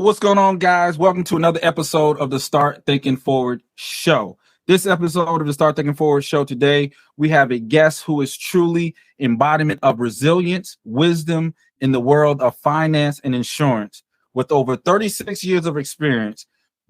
what's going on, guys? Welcome to another episode of the Start Thinking Forward show. This episode of the Start Thinking Forward show today, we have a guest who is truly embodiment of resilience, wisdom in the world of finance and insurance. With over 36 years of experience,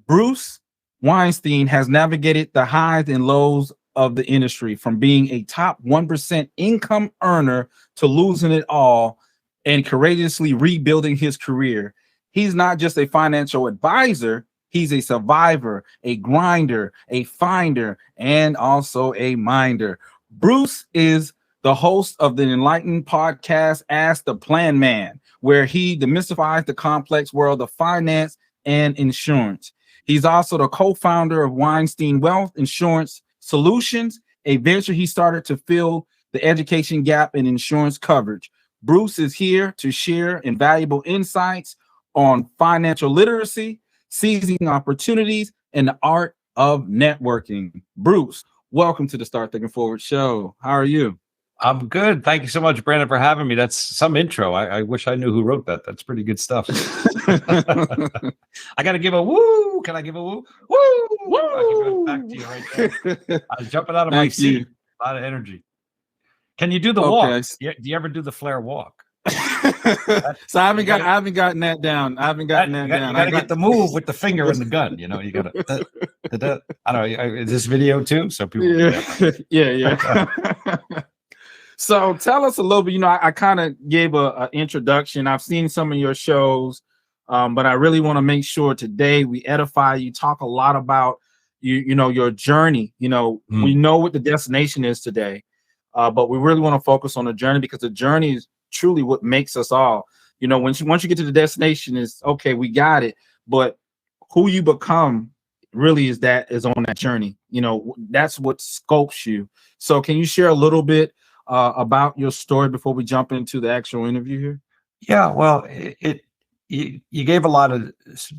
Bruce Weinstein has navigated the highs and lows of the industry, from being a top 1% income earner to losing it all and courageously rebuilding his career. He's not just a financial advisor, he's a survivor, a grinder, a finder, and also a minder. Bruce is the host of the enlightened podcast, Ask the Plan Man, where he demystifies the complex world of finance and insurance. He's also the co-founder of Weinstein Wealth Insurance Solutions, a venture he started to fill the education gap in insurance coverage. Bruce is here to share invaluable insights on financial literacy, seizing opportunities, and the art of networking. Bruce, welcome to the Start Thinking Forward show. How are you? I'm good. Thank you so much, Brandon, for having me. That's some intro. I wish I knew who wrote that. That's pretty good stuff. I got to give a woo. Can I give a woo? Woo! Woo! I give it back to you right there. I was jumping out of my seat. A lot of energy. Can you do the walk? Do you ever do the flare walk? So I haven't gotten that down. You got to get the move with the finger in the gun. You know, you got to. I don't know. Is this video too? So people. Yeah. So tell us a little bit. You know, I kind of gave an introduction. I've seen some of your shows, but I really want to make sure today we edify you. Talk a lot about you know, your journey. You know, we know what the destination is today, but we really want to focus on the journey, because the journey is truly what makes us all. You know, once you get to the destination, is okay, we got it, but who you become really is on that journey. You know, that's what sculpts you. So can you share a little bit about your story before we jump into the actual interview here? Yeah, well, you gave a lot of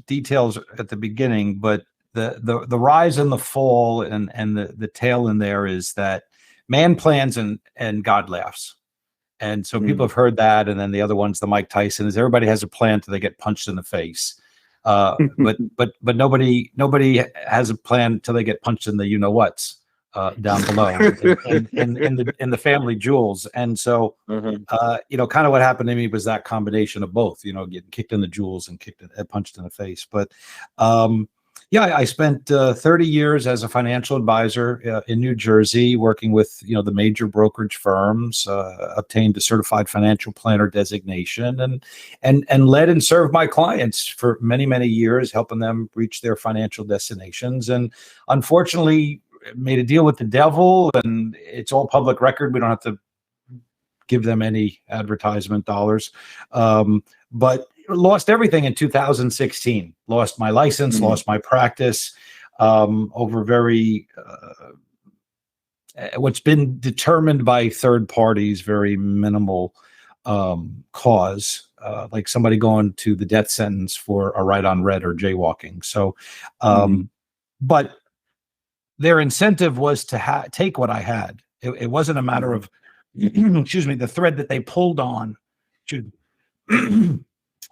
details at the beginning, but the rise and the fall and the tail in there is that man plans and God laughs. And so people have heard that. And then the other one's the Mike Tyson, is everybody has a plan till they get punched in the face. But nobody has a plan till they get punched in the you know what's down below in the family jewels. And so you know, kind of what happened to me was that combination of both, you know, getting kicked in the jewels and punched in the face. But yeah, I spent 30 years as a financial advisor in New Jersey, working with, you know, the major brokerage firms, obtained a certified financial planner designation, and led and served my clients for many, many years, helping them reach their financial destinations. And unfortunately, made a deal with the devil, and it's all public record. We don't have to give them any advertisement dollars, but lost everything in 2016. Lost my license, lost my practice over very what's been determined by third parties, very minimal cause, like somebody going to the death sentence for a ride on red or jaywalking. So, but their incentive was to take what I had. It wasn't a matter of, excuse me, the thread that they pulled on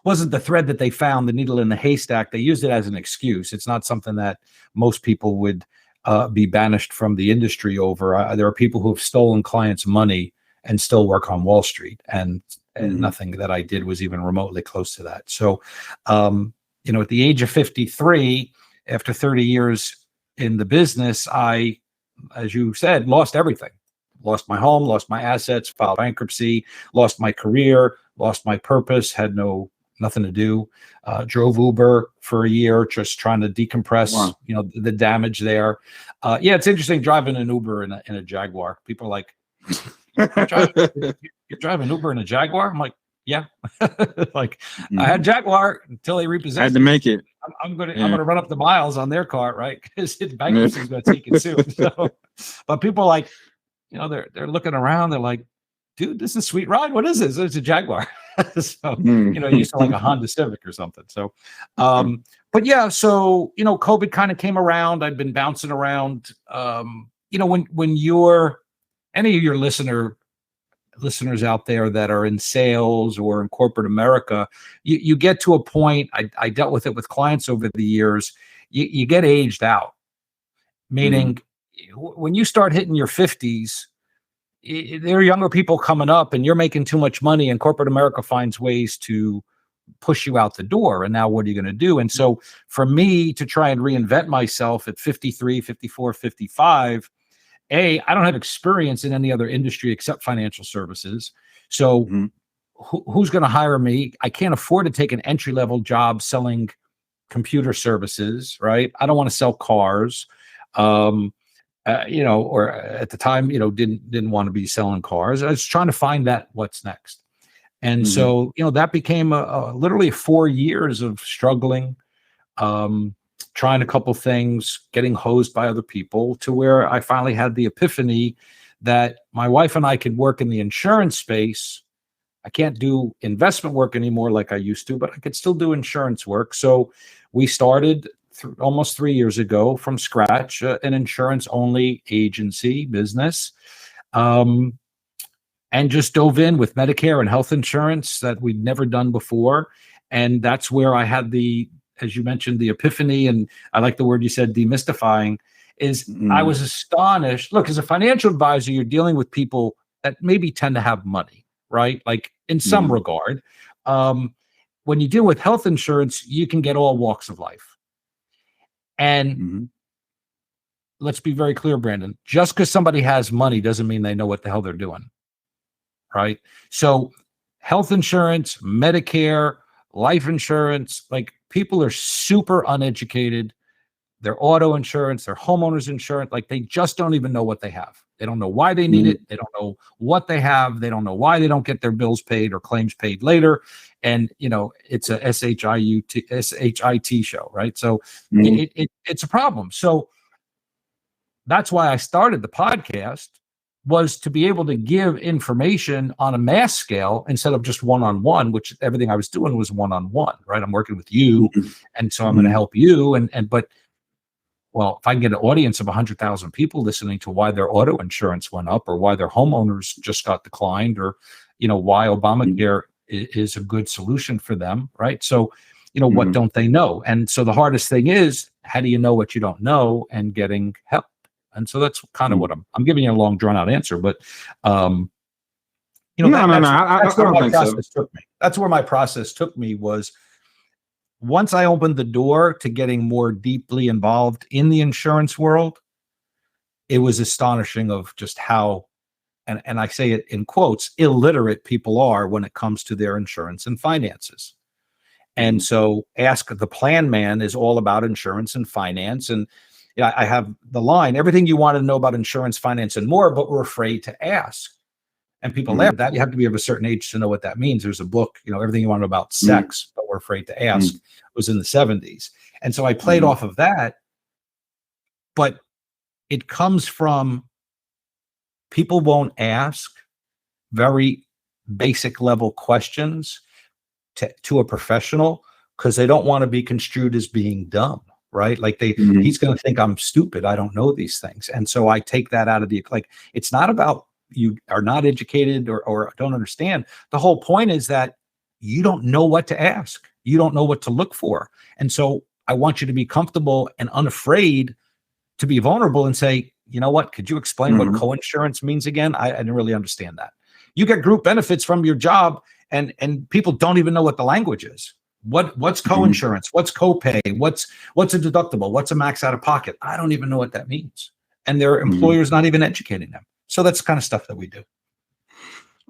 wasn't the thread that they found, the needle in the haystack. They used it as an excuse. It's not something that most people would be banished from the industry over. There are people who have stolen clients' money and still work on Wall Street, and nothing that I did was even remotely close to that. So, you know, at the age of 53, after 30 years in the business, I, as you said, lost everything. Lost my home, lost my assets, filed bankruptcy, lost my career, lost my purpose, had nothing to do. Drove Uber for a year, just trying to decompress, you know, the damage there. Yeah, it's interesting driving an Uber in a Jaguar. People are like, you're driving Uber in a Jaguar? I'm like, yeah. Like, I had Jaguar until they repossessed I had to make it. I'm gonna run up the miles on their car, right? Because bankruptcy is gonna take it soon. So, but people are like, you know, they're looking around, they're like, dude, this is a sweet ride. What is this? It's a Jaguar. So, you know, used to like a Honda Civic or something. So, but yeah, so, you know, COVID kind of came around. I'd been bouncing around. You know, when you're, any of your listener listeners out there that are in sales or in corporate America, you get to a point, I dealt with it with clients over the years, you get aged out, meaning when you start hitting your 50s, there are younger people coming up and you're making too much money, and corporate America finds ways to push you out the door. And now what are you going to do? And so for me to try and reinvent myself at 53, 54, 55, I don't have experience in any other industry except financial services. So who's going to hire me? I can't afford to take an entry-level job selling computer services, right? I don't want to sell cars. Or at the time, didn't want to be selling cars. I was trying to find that what's next. And so, that became literally 4 years of struggling, trying a couple things, getting hosed by other people, to where I finally had the epiphany that my wife and I could work in the insurance space. I can't do investment work anymore like I used to, but I could still do insurance work. So we started almost 3 years ago from scratch, an insurance-only agency business, and just dove in with Medicare and health insurance that we'd never done before. And that's where I had as you mentioned, the epiphany, and I like the word you said, demystifying, is I was astonished. Look, as a financial advisor, you're dealing with people that maybe tend to have money, right? Like in some regard. When you deal with health insurance, you can get all walks of life. And let's be very clear, Brandon, just because somebody has money doesn't mean they know what the hell they're doing, right? So health insurance, Medicare, life insurance, like people are super uneducated. Their auto insurance, their homeowners insurance, like they just don't even know what they have. They don't know why they need it. They don't know what they have. They don't know why they don't get their bills paid or claims paid later. And, it's a SHIT show, right? So it's a problem. So that's why I started the podcast, was to be able to give information on a mass scale instead of just one-on-one, which everything I was doing was one-on-one, right? I'm working with you. And so I'm going to help you. But if I can get an audience of 100,000 people listening to why their auto insurance went up, or why their homeowners just got declined, or, why Obamacare is a good solution for them, right? So, what don't they know? And so the hardest thing is, how do you know what you don't know, and getting help? And so that's kind of what I'm giving you a long drawn out answer, but, that's where my process took me. That's where my process took me, was once I opened the door to getting more deeply involved in the insurance world, it was astonishing of just how, and I say it in quotes, illiterate people are when it comes to their insurance and finances. And so Ask the Plan Man is all about insurance and finance. And I have the line, everything you want to know about insurance, finance, and more, but we're afraid to ask. And people laugh at that. You have to be of a certain age to know what that means. There's a book, everything you want to know about sex, but we're afraid to ask, was in the 70s. And so I played off of that, but it comes from people won't ask very basic level questions to a professional, because they don't want to be construed as being dumb, right? Like he's going to think I'm stupid. I don't know these things. And so I take that out of it's not about you are not educated or don't understand. The whole point is that you don't know what to ask. You don't know what to look for. And so I want you to be comfortable and unafraid to be vulnerable and say, you know what, could you explain what coinsurance means again? I didn't really understand that. You get group benefits from your job, and people don't even know what the language is. What's coinsurance? What's copay? What's a deductible? What's a max out of pocket? I don't even know what that means. And their employer's not even educating them. So that's the kind of stuff that we do.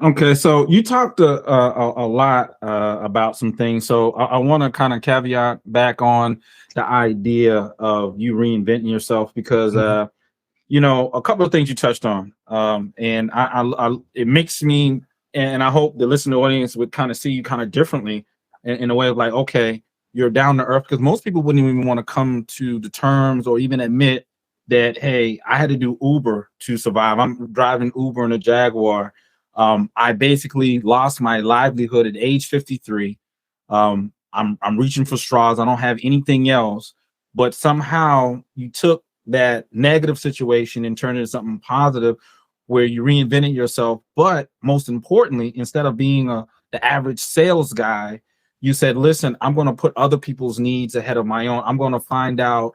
Okay, so you talked a lot about some things. So I want to kind of caveat back on the idea of you reinventing yourself, because a couple of things you touched on, and I it makes me, and I hope the listening audience would kind of see you kind of differently in a way of like, okay, you're down to earth, because most people wouldn't even want to come to the terms or even admit that, hey, I had to do Uber to survive. I'm driving Uber in a Jaguar. I basically lost my livelihood at age 53. I'm reaching for straws. I don't have anything else. But somehow you took that negative situation and turned it into something positive, where you reinvented yourself. But most importantly, instead of being the average sales guy, you said, listen, I'm going to put other people's needs ahead of my own. I'm going to find out,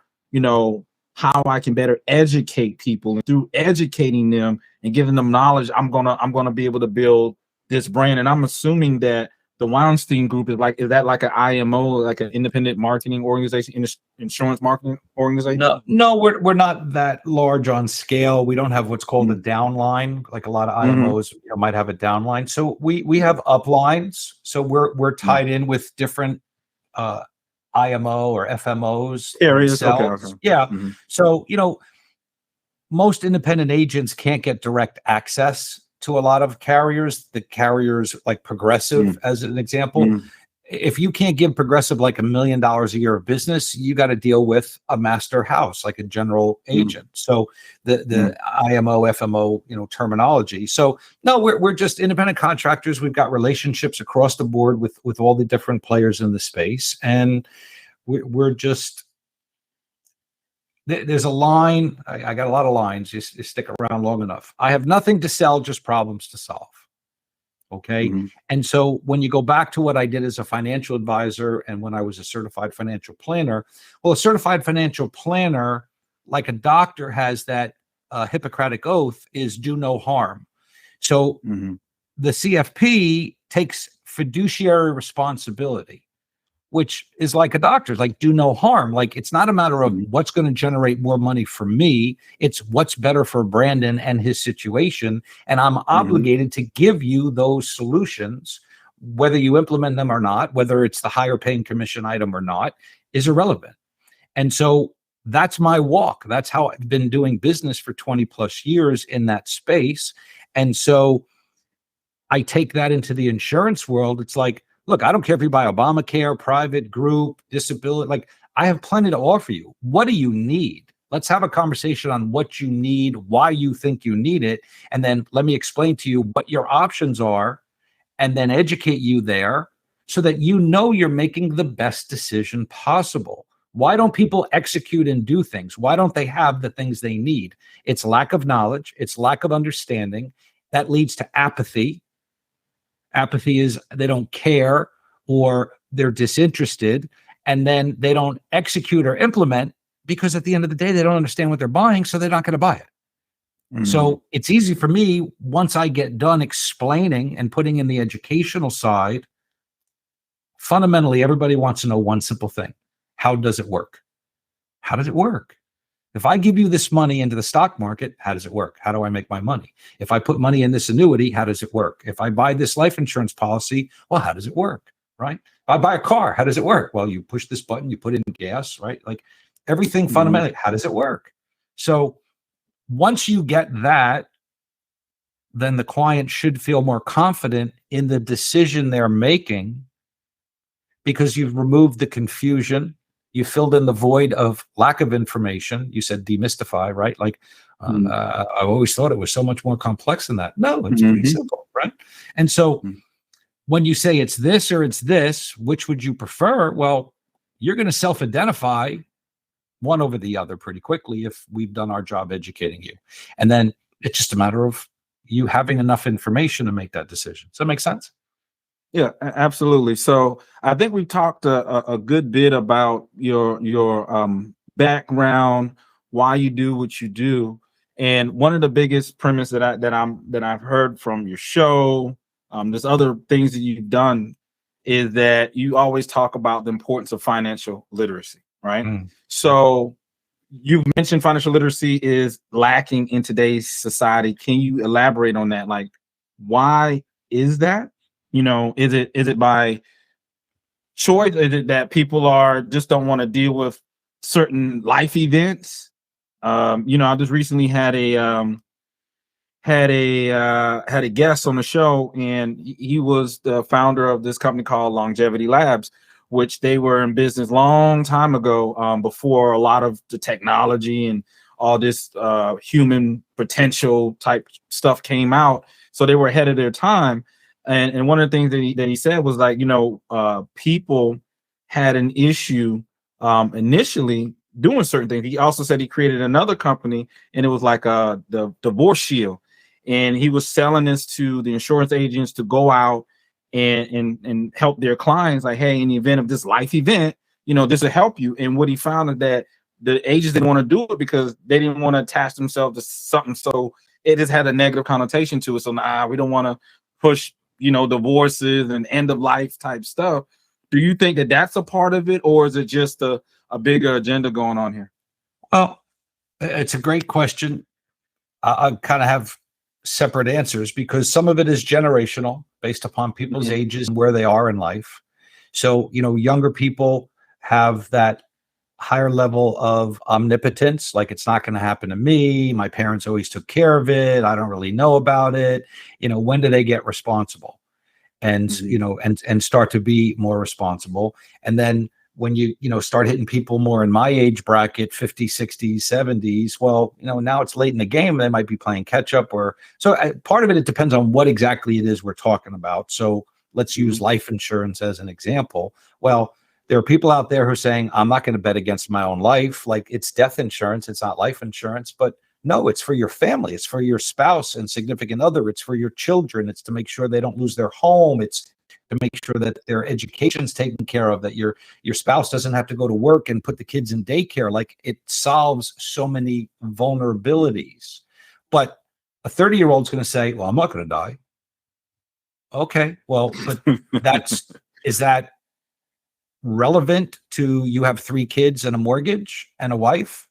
how I can better educate people, and through educating them and giving them knowledge, I'm gonna be able to build this brand. And I'm assuming that the Weinstein Group is that like an IMO, like an independent marketing organization, insurance marketing organization? No, we're not that large on scale. We don't have what's called a downline, like a lot of IMOs might have a downline. So we have uplines. So we're tied in with different IMO or FMOs areas. Okay. Yeah. So, most independent agents can't get direct access to a lot of carriers. The carriers like Progressive, as an example, if you can't give Progressive like $1 million a year of business, you got to deal with a master house, like a general agent. So the IMO, FMO, terminology. So no, we're just independent contractors. We've got relationships across the board with all the different players in the space. And we're just, there's a line. I got a lot of lines. You stick around long enough. I have nothing to sell, just problems to solve. Okay. And so when you go back to what I did as a financial advisor and when I was a certified financial planner, well, a certified financial planner, like a doctor, has that Hippocratic oath, is do no harm. So the CFP takes fiduciary responsibility, which is like a doctor's, like do no harm. Like it's not a matter of what's going to generate more money for me. It's what's better for Brandon and his situation. And I'm obligated to give you those solutions, whether you implement them or not, whether it's the higher paying commission item or not, is irrelevant. And so that's my walk. That's how I've been doing business for 20 plus years in that space. And so I take that into the insurance world. It's like, look, I don't care if you buy Obamacare, private, group, disability. Like, I have plenty to offer you. What do you need? Let's have a conversation on what you need, why you think you need it, and then let me explain to you what your options are, and then educate you there so that you're making the best decision possible. Why don't people execute and do things? Why don't they have the things they need? It's lack of knowledge. It's lack of understanding. That leads to apathy. Apathy is they don't care or they're disinterested, and then they don't execute or implement because at the end of the day, they don't understand what they're buying, so they're not going to buy it. So it's easy for me, once I get done explaining and putting in the educational side, fundamentally, everybody wants to know one simple thing. How does it work? How does it work? If I give you this money into the stock market, how does it work? How do I make my money? If I put money in this annuity, how does it work? If I buy this life insurance policy, well, how does it work? Right? If I buy a car, how does it work? Well, you push this button, you put in gas, right? Like everything fundamentally, how does it work? So once you get that, then the client should feel more confident in the decision they're making because you've removed the confusion. You filled in the void of lack of information. You said demystify, right? Like I always thought it was so much more complex than that. No, it's pretty simple, right? And so when you say it's this or it's this, which would you prefer? Well, you're going to self-identify one over the other pretty quickly if we've done our job educating you. And then it's just a matter of you having enough information to make that decision. Does that make sense? Yeah, absolutely. So I think we've talked a good bit about your background, why you do what you do, and one of the biggest premise that I've heard from your show, there's other things that you've done, is that you always talk about the importance of financial literacy, right? So you've mentioned financial literacy is lacking in today's society. Can you elaborate on that? Like, why is that? Is it by choice? Is it that people just don't want to deal with certain life events? I just recently had a guest on the show, and he was the founder of this company called Longevity Labs, which they were in business long time ago, before a lot of the technology and all this human potential type stuff came out. So they were ahead of their time. And one of the things that he said was like, people had an issue initially doing certain things. He also said he created another company, and it was like the divorce shield. and he was selling this to the insurance agents to go out and help their clients. Like, hey, in the event of this life event, this will help you. And what he found is that the agents didn't want to do it because they didn't want to attach themselves to something. So it just had a negative connotation to it. So we don't want to push, divorces and end of life type stuff. Do you think that that's a part of it, or is it just a bigger agenda going on here? Well, it's a great question. I kind of have separate answers because some of it is generational based upon people's ages and where they are in life. So, younger people have that higher level of omnipotence, like it's not going to happen to me. My parents always took care of it. I don't really know about it. When do they get responsible? And, and start to be more responsible. And then when you start hitting people more in my age bracket, 50s, 60s, 70s, well, now it's late in the game. They might be playing catch up part of it depends on what exactly it is we're talking about. So let's use life insurance as an example. Well, there are people out there who are saying, I'm not going to bet against my own life. Like, it's death insurance. It's not life insurance, but no, it's for your family. It's for your spouse and significant other. It's for your children. It's to make sure they don't lose their home. It's to make sure that their education's taken care of, that your spouse doesn't have to go to work and put the kids in daycare. Like, it solves so many vulnerabilities. But a 30-year-old's going to say, well, I'm not going to die. Okay, well, but is that relevant to you have 3 kids and a mortgage and a wife?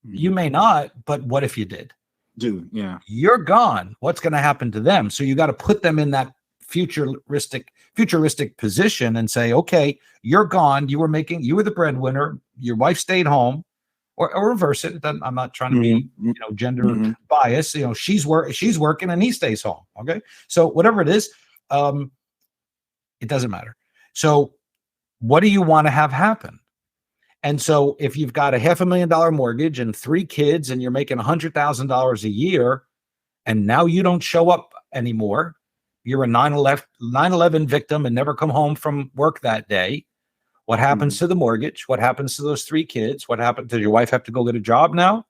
You may not, but what if you did? Dude, yeah. You're gone. What's going to happen to them? So you got to put them in that futuristic position and say, okay, you're gone. You were the breadwinner. Your wife stayed home, or reverse it. I'm not trying to be, gender bias. She's working and he stays home. Okay. So whatever it is, it doesn't matter. So what do you want to have happen? And so if you've got a $500,000 mortgage and 3 kids and you're making $100,000 a year, and now you don't show up anymore, you're a 9/11 victim and never come home from work that day. What happens to the mortgage? What happens to those 3 kids? What happened? Does your wife have to go get a job now?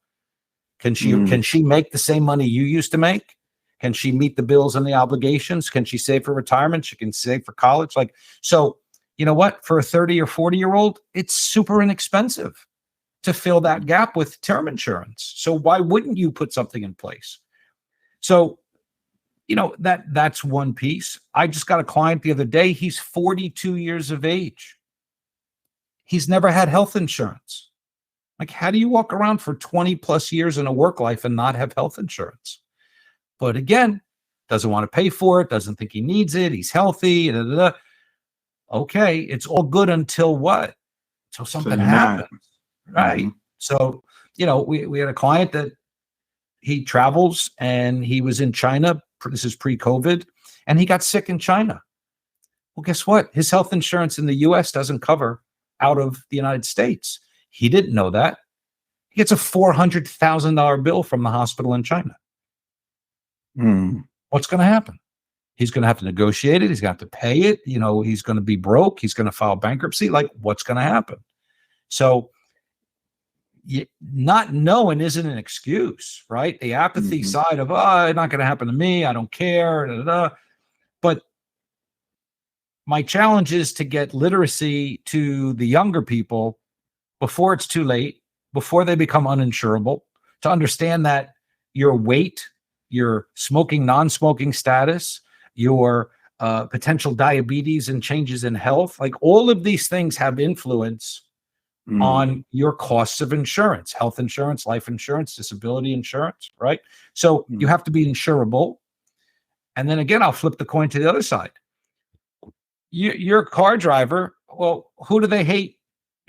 Can she make the same money you used to make? Can she meet the bills and the obligations? Can she save for retirement? She can save for college. So you know what? For a 30 or 40-year-old, it's super inexpensive to fill that gap with term insurance. So why wouldn't you put something in place? So, that's one piece. I just got a client the other day. He's 42 years of age. He's never had health insurance. Like, how do you walk around for 20 plus years in a work life and not have health insurance? But again, doesn't want to pay for it, doesn't think he needs it. He's healthy. Okay, it's all good until what? So something happens, right? So, we had a client that he travels and he was in China. This is pre-COVID, and he got sick in China. Well, guess what? His health insurance in the U.S. doesn't cover out of the United States. He didn't know that. He gets a $400,000 bill from the hospital in China. What's going to happen? He's going to have to negotiate it. He's going to have to pay it. He's going to be broke. He's going to file bankruptcy. Like, what's going to happen? So not knowing isn't an excuse, right? The apathy side of, it's not going to happen to me. I don't care. But my challenge is to get literacy to the younger people before it's too late, before they become uninsurable, to understand that your weight, your smoking, non-smoking status, your potential diabetes and changes in health, like all of these things have influence on your costs of insurance, health insurance, life insurance, disability insurance, right? So you have to be insurable. And then again, I'll flip the coin to the other side. You're a car driver. Well, who do they hate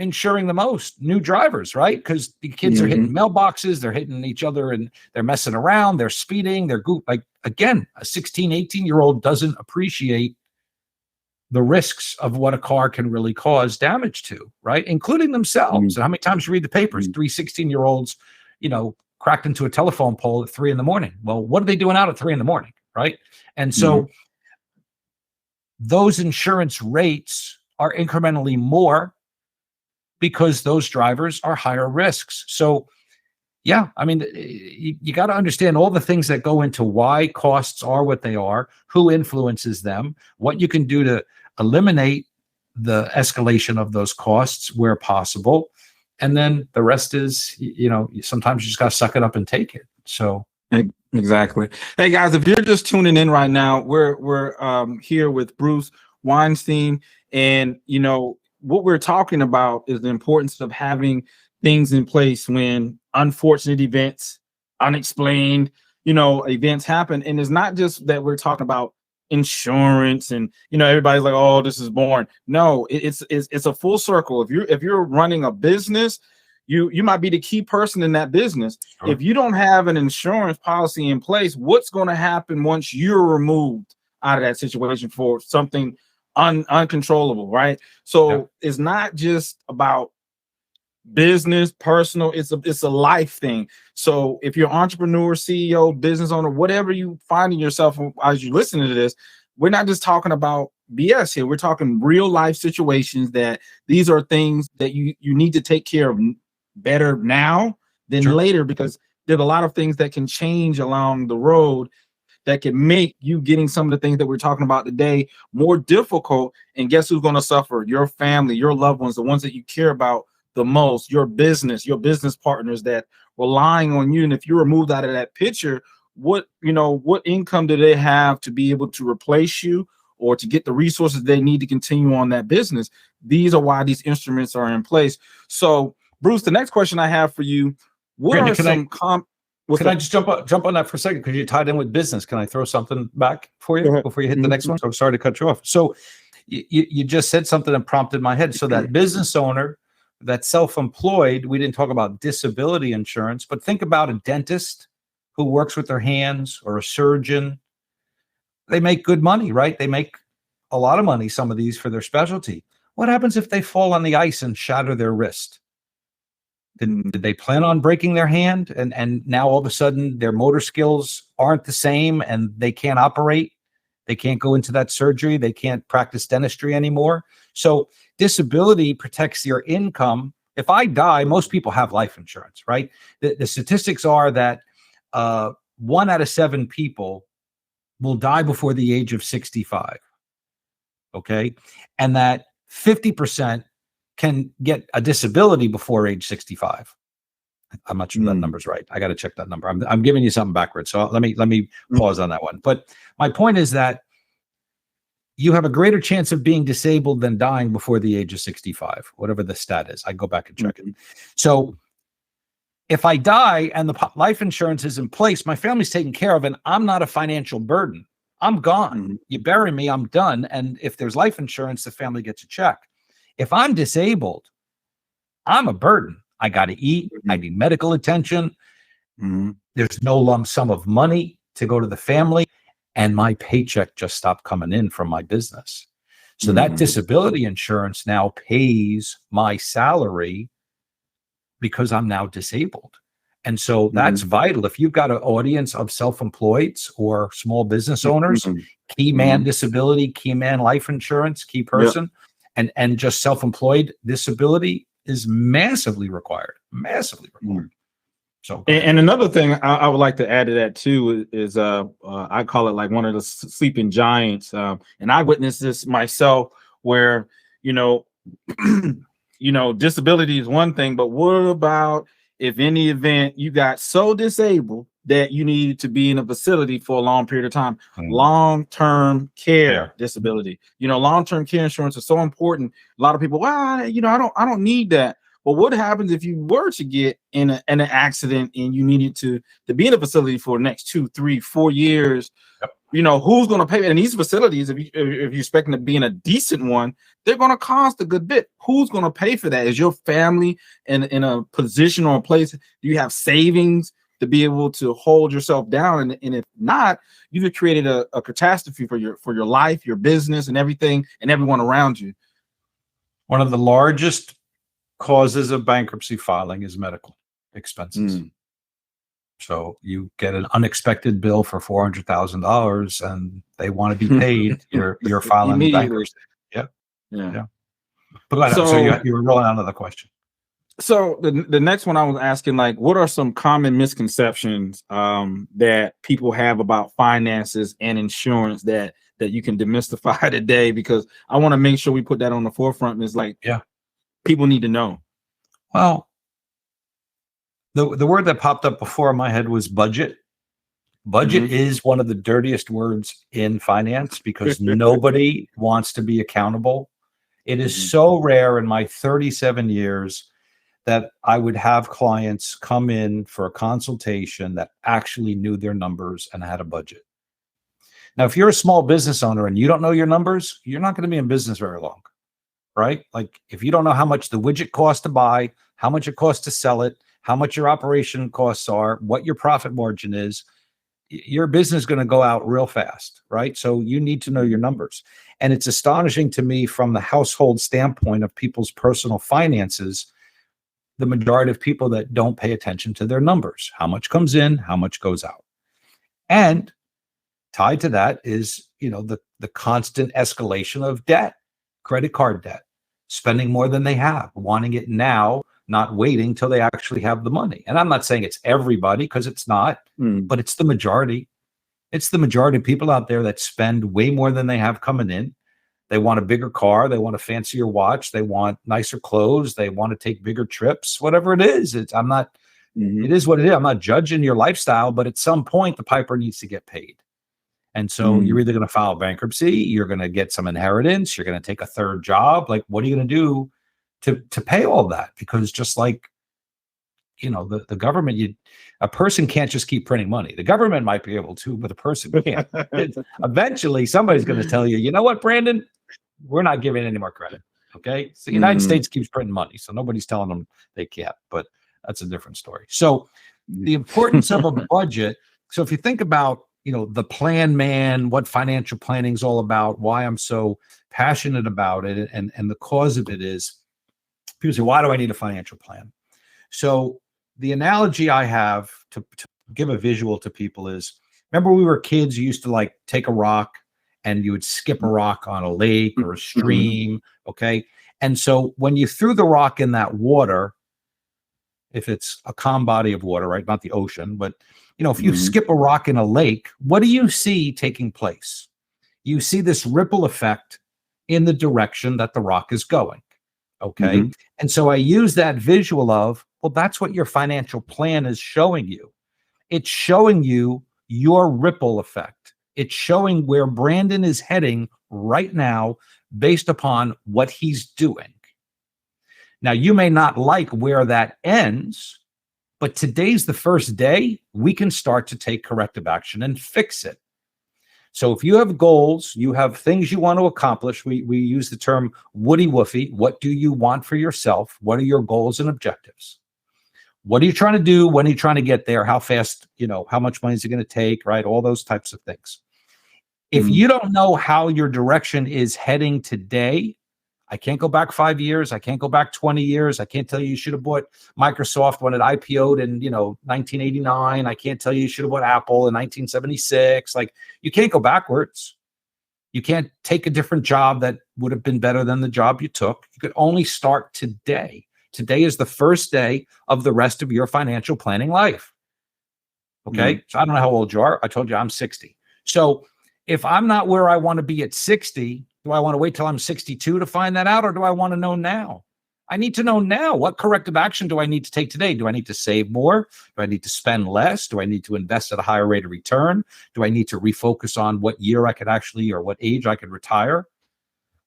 insuring the most? New drivers, right? Because the kids are hitting mailboxes, they're hitting each other and they're messing around, they're speeding, again, a 16, 18-year-old doesn't appreciate the risks of what a car can really cause damage to, right? Including themselves. And how many times you read the papers, 3 16-year-olds, cracked into a telephone pole at 3 a.m. Well, what are they doing out at 3 a.m, right? And so those insurance rates are incrementally more because those drivers are higher risks. So, Yeah, I mean, you got to understand all the things that go into why costs are what they are, who influences them, what you can do to eliminate the escalation of those costs where possible, and then the rest is, sometimes you just got to suck it up and take it. So Exactly. Hey guys, if you're just tuning in right now, we're here with Bruce Weinstein, and what we're talking about is the importance of having things in place when unfortunate events, unexplained, events happen. And it's not just that we're talking about insurance and everybody's like, oh, this is boring. No, it's a full circle. If you're running a business, you might be the key person in that business. Sure. If you don't have an insurance policy in place, what's going to happen once you're removed out of that situation for something uncontrollable, right? So it's not just about business, personal, it's a life thing. So if you're an entrepreneur, CEO, business owner, whatever you find in yourself as you listen to this, we're not just talking about BS here. We're talking real life situations that these are things that you need to take care of better now than later, because there's a lot of things that can change along the road that can make you getting some of the things that we're talking about today more difficult. And guess who's going to suffer? Your family, your loved ones, the ones that you care about the most, your business partners that relying on you. And if you're removed out of that picture, what income do they have to be able to replace you or to get the resources they need to continue on that business? These are why these instruments are in place. So Bruce, the next question I have for you, what Brandon, are some Can I just jump on that for a second? Because you tied in with business. Can I throw something back for you before you hit the next one? So I'm sorry to cut you off. So you just said something that prompted my head. So that business owner, that self-employed, we didn't talk about disability insurance, but think about a dentist who works with their hands, or a surgeon. They make good money, right? They make a lot of money, some of these, for their specialty. What happens if they fall on the ice and shatter their wrist? Did they plan on breaking their hand, and now all of a sudden their motor skills aren't the same and they can't operate? They can't go into that surgery. They can't practice dentistry anymore. So disability protects your income. If I die, most people have life insurance, right? The statistics are that 1 out of 7 people will die before the age of 65. Okay. And that 50% can get a disability before age 65. I'm not sure that number's right. I got to check that number. I'm giving you something backwards. So let me pause on that one. But my point is that you have a greater chance of being disabled than dying before the age of 65, whatever the stat is. I go back and check it. So if I die and the life insurance is in place, my family's taken care of, and I'm not a financial burden. I'm gone. You bury me, I'm done. And if there's life insurance, the family gets a check. If I'm disabled, I'm a burden. I got to eat. I need medical attention. There's no lump sum of money to go to the family. And my paycheck just stopped coming in from my business. So that disability insurance now pays my salary because I'm now disabled. And so that's vital. If you've got an audience of self-employeds or small business owners, key man disability, key man life insurance, key person, and just self-employed disability is massively required. So, and another thing I would like to add to that too is I call it like one of the sleeping giants, and I witnessed this myself, where disability is one thing, but what about if in the event you got so disabled that you needed to be in a facility for a long period of time? Long-term care disability. Long-term care insurance is so important. A lot of people, I don't need that. But what happens if you were to get in an accident and you needed to be in a facility for the next 2, 3, 4 years? Who's going to pay? And these facilities, if you're expecting to be in a decent one, they're going to cost a good bit. Who's going to pay for that? Is your family in a position or a place? Do you have savings to be able to hold yourself down? And if not, you've created a catastrophe for your life, your business, and everything, and everyone around you. One of the largest causes of bankruptcy filing is medical expenses. So you get an unexpected bill for $400,000 and they want to be paid. You're filing bankruptcy. Yeah. But so you were rolling on to the question. So the next one I was asking, like, what are some common misconceptions that people have about finances and insurance that you can demystify today? Because I want to make sure we put that on the forefront. And it's like, Yeah. people need to know. Well, the word that popped up before in my head was budget. Budget is one of the dirtiest words in finance because nobody wants to be accountable. It is so rare in my 37 years that I would have clients come in for a consultation that actually knew their numbers and had a budget. Now, if you're a small business owner and you don't know your numbers, you're not going to be in business very long, right? Like if you don't know how much the widget costs to buy, how much it costs to sell it, how much your operation costs are, what your profit margin is, your business is going to go out real fast, right? So you need to know your numbers. And it's astonishing to me from the household standpoint of people's personal finances, the majority of people that don't pay attention to their numbers, how much comes in, how much goes out. And tied to that is, the constant escalation of debt, credit card debt, spending more than they have, wanting it now, not waiting till they actually have the money. And I'm not saying it's everybody because it's not, but it's the majority. It's the majority of people out there that spend way more than they have coming in. They want a bigger car. They want a fancier watch. They want nicer clothes. They want to take bigger trips, whatever it is. It is what it is. I'm not judging your lifestyle, but at some point the piper needs to get paid. And so you're either going to file bankruptcy, you're going to get some inheritance, you're going to take a third job. Like, what are you going to do to pay all that? Because just like, the government, a person can't just keep printing money. The government might be able to, but a person can't. Eventually, somebody's going to tell you, you know what, Brandon, we're not giving any more credit. Okay. So the United States keeps printing money. So nobody's telling them they can't, but that's a different story. So the importance of a budget. So if you think about, the plan man, what financial planning is all about, why I'm so passionate about it, and the cause of it is, people say, why do I need a financial plan? So the analogy I have to give a visual to people is, remember we were kids, you used to like take a rock and you would skip a rock on a lake or a stream, okay? And so when you threw the rock in that water, if it's a calm body of water, right, not the ocean, but if you skip a rock in a lake, what do you see taking place? You see this ripple effect in the direction that the rock is going, okay? And so I use that visual of, well, that's what your financial plan is showing you. It's showing you your ripple effect. It's showing where Brandon is heading right now based upon what he's doing. Now, you may not like where that ends, but today's the first day we can start to take corrective action and fix it. So if you have goals, you have things you want to accomplish. We use the term woody woofy. What do you want for yourself? What are your goals and objectives? What are you trying to do? When are you trying to get there? How fast, how much money is it going to take, right? All those types of things. If you don't know how your direction is heading today, I can't go back 5 years. I can't go back 20 years. I can't tell you should have bought Microsoft when it IPO'd in, 1989. I can't tell you should have bought Apple in 1976. Like, you can't go backwards. You can't take a different job that would have been better than the job you took. You could only start today. Today is the first day of the rest of your financial planning life. Okay. So I don't know how old you are. I told you I'm 60. So if I'm not where I want to be at 60, do I want to wait till I'm 62 to find that out? Or do I want to know now? I need to know now. What corrective action do I need to take today? Do I need to save more? Do I need to spend less? Do I need to invest at a higher rate of return? Do I need to refocus on what year I could actually, or what age I could retire?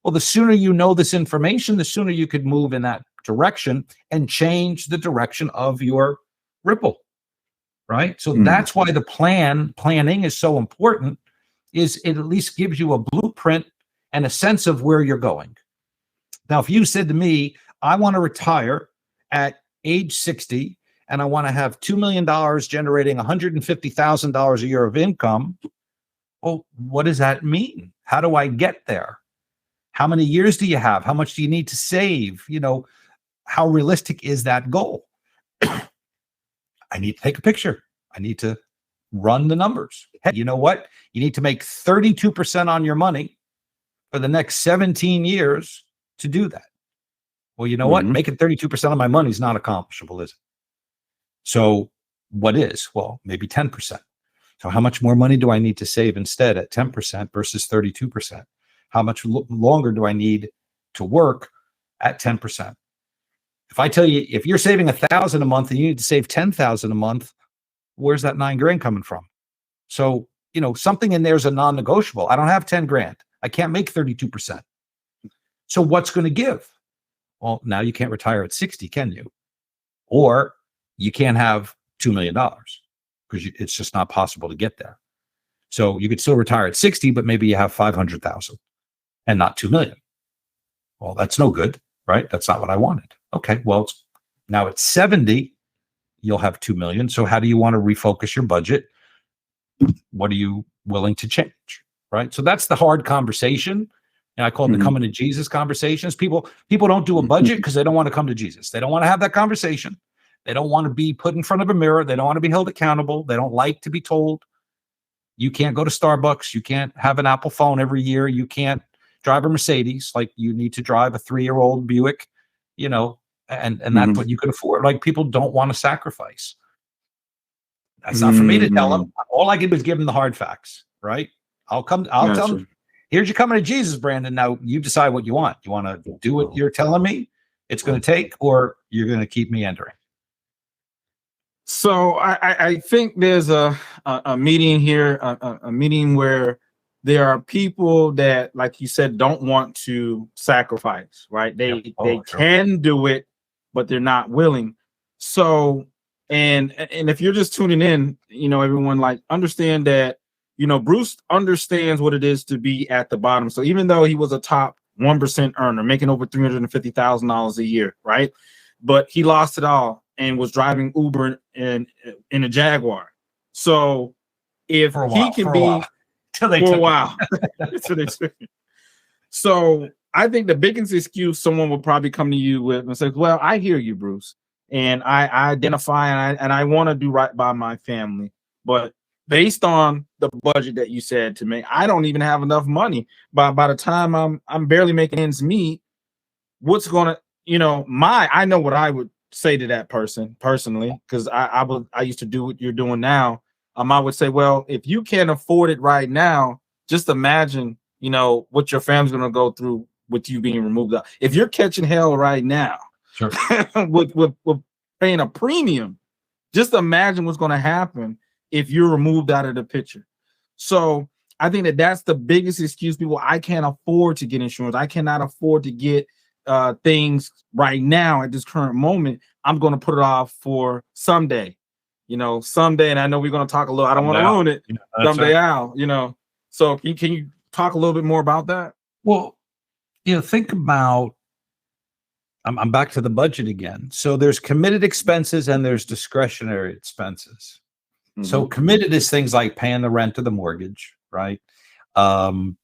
Well, the sooner you know this information, the sooner you could move in that direction and change the direction of your ripple, right? So that's why the planning is so important, is it at least gives you a blueprint and a sense of where you're going. Now, if you said to me, I want to retire at age 60 and I want to have $2 million generating $150,000 a year of income, well, what does that mean? How do I get there? How many years do you have? How much do you need to save? How realistic is that goal? I need to take a picture. I need to run the numbers. Hey, you know what? You need to make 32% on your money for the next 17 years to do that. Well, you know what? Mhm. Making 32% of my money is not accomplishable, is it? So what is? Well, maybe 10%. So how much more money do I need to save instead at 10% versus 32%? How much longer do I need to work at 10%? If I tell you, if you're saving 1,000 a month and you need to save 10,000 a month, where's that 9 grand coming from? So, something in there is a non-negotiable. I don't have 10 grand. I can't make 32%. So what's going to give? Well, now you can't retire at 60, can you? Or you can't have $2 million because it's just not possible to get there. So you could still retire at 60, but maybe you have 500,000 and not 2 million. Well, that's no good, right? That's not what I wanted. Okay. Well, now at 70, you'll have 2 million. So how do you want to refocus your budget? What are you willing to change? Right. So that's the hard conversation. And I call them the coming to Jesus conversations. People don't do a budget because they don't want to come to Jesus. They don't want to have that conversation. They don't want to be put in front of a mirror. They don't want to be held accountable. They don't like to be told, you can't go to Starbucks. You can't have an Apple phone every year. You can't drive a Mercedes. Like, you need to drive a 3-year-old Buick, and that's what you can afford. Like, people don't want to sacrifice. That's not for me to tell them. All I did was give them the hard facts, right? I'll tell them, here's your coming to Jesus, Brandon. Now you decide what you want. You want to do what you're telling me it's going to take, or you're going to keep meandering. So I think there's a meeting here, a meeting where there are people that, like you said, don't want to sacrifice, right? They can do it, but they're not willing. So, and if you're just tuning in, everyone, like, understand that, Bruce understands what it is to be at the bottom. So even though he was a top 1% earner, making over $350,000 a year, right? But he lost it all and was driving Uber in a Jaguar. So if he can be for a while, so I think the biggest excuse someone will probably come to you with and say, well, I hear you, Bruce, and I identify and I want to do right by my family, but based on the budget that you said to me, I don't even have enough money. By the time I'm barely making ends meet, what's gonna, I know what I would say to that person personally, because I used to do what you're doing now. I would say, well, if you can't afford it right now, just imagine, what your family's gonna go through with you being removed. If you're catching hell right now, sure. with paying a premium, just imagine what's gonna happen if you're removed out of the picture. So I think that's the biggest excuse. People, I can't afford to get insurance. I cannot afford to get things right now at this current moment. I'm going to put it off for someday, someday. And I know we're going to talk a little, I don't want to ruin it. Someday out, So can you talk a little bit more about that? Well, think about, I'm back to the budget again. So there's committed expenses and there's discretionary expenses. So committed is things like paying the rent or the mortgage, right? Paying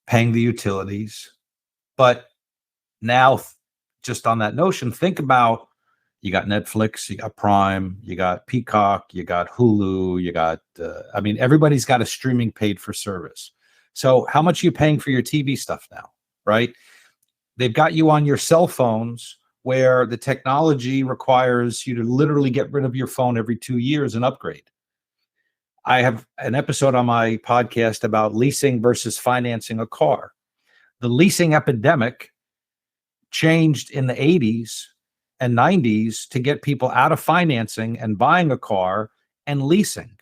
the utilities. But now, just on that notion, think about, you got Netflix, you got Prime, you got Peacock, you got Hulu, you got, everybody's got a streaming paid for service. So how much are you paying for your TV stuff now, right? They've got you on your cell phones, where the technology requires you to literally get rid of your phone every 2 years and upgrade. I have an episode on my podcast about leasing versus financing a car. The leasing epidemic changed in the 80s and 90s to get people out of financing and buying a car and leasing.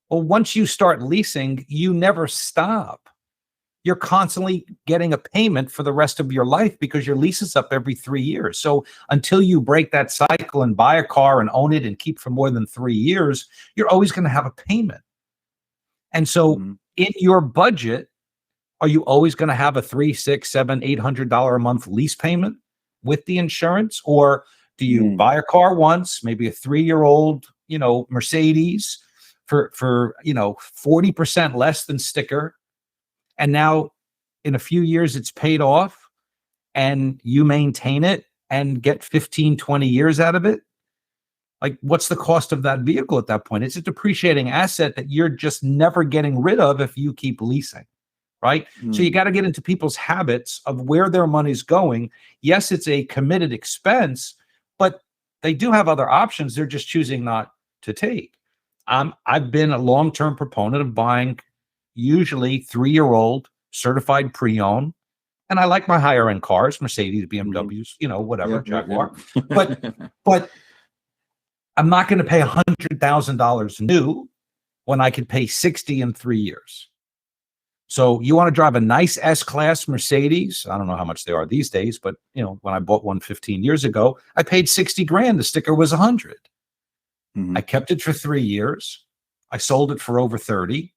Well, once you start leasing, you never stop. You're constantly getting a payment for the rest of your life because your lease is up every 3 years. So until you break that cycle and buy a car and own it and keep for more than 3 years, you're always going to have a payment. And so in your budget, are you always going to have a $300, $600, $700, $800 a month lease payment with the insurance? Or do you buy a car once, maybe a 3-year-old, Mercedes for 40% less than sticker? And now in a few years, it's paid off and you maintain it and get 15, 20 years out of it. Like, what's the cost of that vehicle at that point? It's a depreciating asset that you're just never getting rid of if you keep leasing, right? So you got to get into people's habits of where their money's going. Yes, it's a committed expense, but they do have other options. They're just choosing not to take. I've been a long-term proponent of buying usually 3-year-old certified pre-owned. And I like my higher end cars, Mercedes, BMWs, whatever, Jaguar. But I'm not going to pay $100,000 new when I could pay 60 in 3 years. So you want to drive a nice S-Class Mercedes? I don't know how much they are these days, but when I bought one 15 years ago, I paid 60 grand. The sticker was 100. I kept it for 3 years. I sold it for over 30.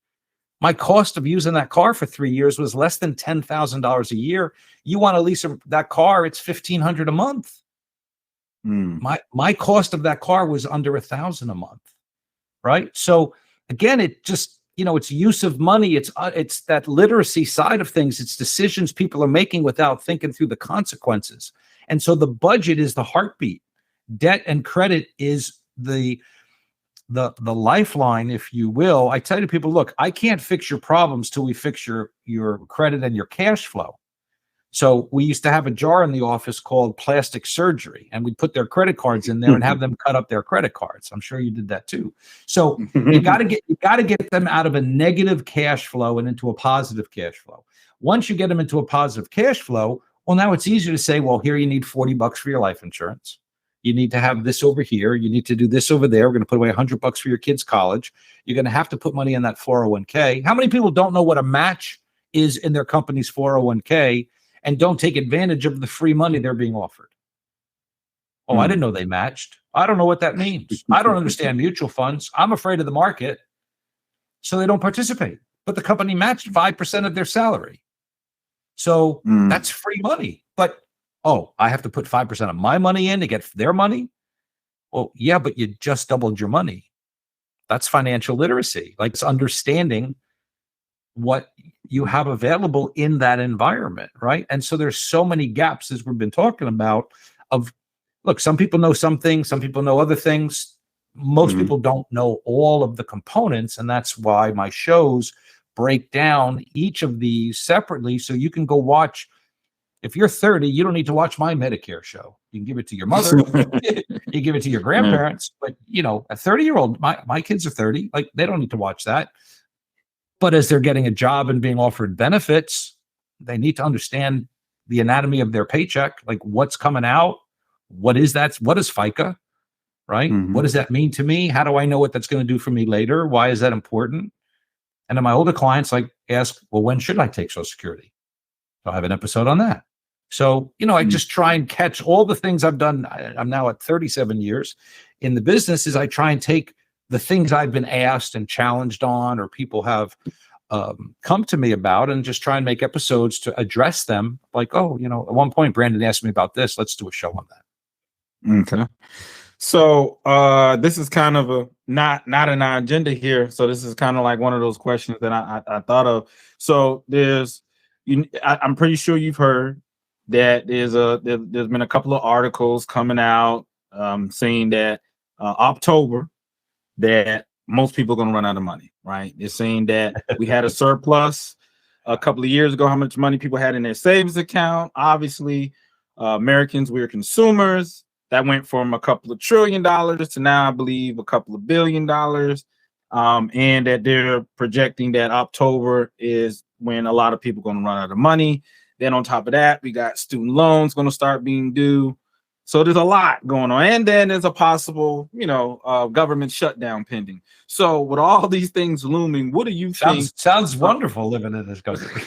My cost of using that car for 3 years was less than $10,000 a year. You want to lease that car, it's $1,500 a month. My cost of that car was under $1,000 a month, right? So again, it just, it's use of money. It's that literacy side of things. It's decisions people are making without thinking through the consequences. And so the budget is the heartbeat. Debt and credit is the lifeline, if you will. I tell you people, look, I can't fix your problems till we fix your credit and your cash flow. So we used to have a jar in the office called plastic surgery, and we'd put their credit cards in there and have them cut up their credit cards. I'm sure you did that too. So you got to get them out of a negative cash flow and into a positive cash flow. Once you get them into a positive cash flow, well, now it's easier to say, well, here you need $40 for your life insurance. You need to have this over here. You need to do this over there. We're going to put away $100 for your kids' college. You're going to have to put money in that 401k. How many people don't know what a match is in their company's 401k and don't take advantage of the free money they're being offered? Oh, I didn't know they matched. I don't know what that means. I don't understand mutual funds. I'm afraid of the market. So they don't participate. But the company matched 5% of their salary. So that's free money. But I have to put 5% of my money in to get their money? Well, yeah, but you just doubled your money. That's financial literacy. Like, it's understanding what you have available in that environment, right? And so there's so many gaps, as we've been talking about, look, some people know some things, some people know other things. Most people don't know all of the components, and that's why my shows break down each of these separately, so you can go watch. If you're 30, you don't need to watch my Medicare show. You can give it to your mother, you give it to your grandparents, but a 30-year-old, my kids are 30, like, they don't need to watch that. But as they're getting a job and being offered benefits, they need to understand the anatomy of their paycheck, like what's coming out, what is that, what is FICA, right? What does that mean to me? How do I know what that's going to do for me later? Why is that important? And then my older clients ask, well, when should I take Social Security? So I have an episode on that. So, I just try and catch all the things I've done. I'm now at 37 years in the business. Is I try and take the things I've been asked and challenged on, or people have come to me about, and just try and make episodes to address them. Like, at one point, Brandon asked me about this. Let's do a show on that. Okay. So this is kind of not an agenda here. So this is kind of like one of those questions that I thought of. So I'm pretty sure you've heard that there's been a couple of articles coming out saying that October, that most people are going to run out of money, right? They're saying that we had a surplus a couple of years ago, how much money people had in their savings account. Obviously, Americans, we're consumers. That went from a couple of $1 trillion to now, I believe, a couple of $1 billion. And that they're projecting that October is when a lot of people are going to run out of money. Then on top of that, we got student loans going to start being due. So there's a lot going on. And then there's a possible, government shutdown pending. So with all these things looming, what do you think? Sounds wonderful living in this country.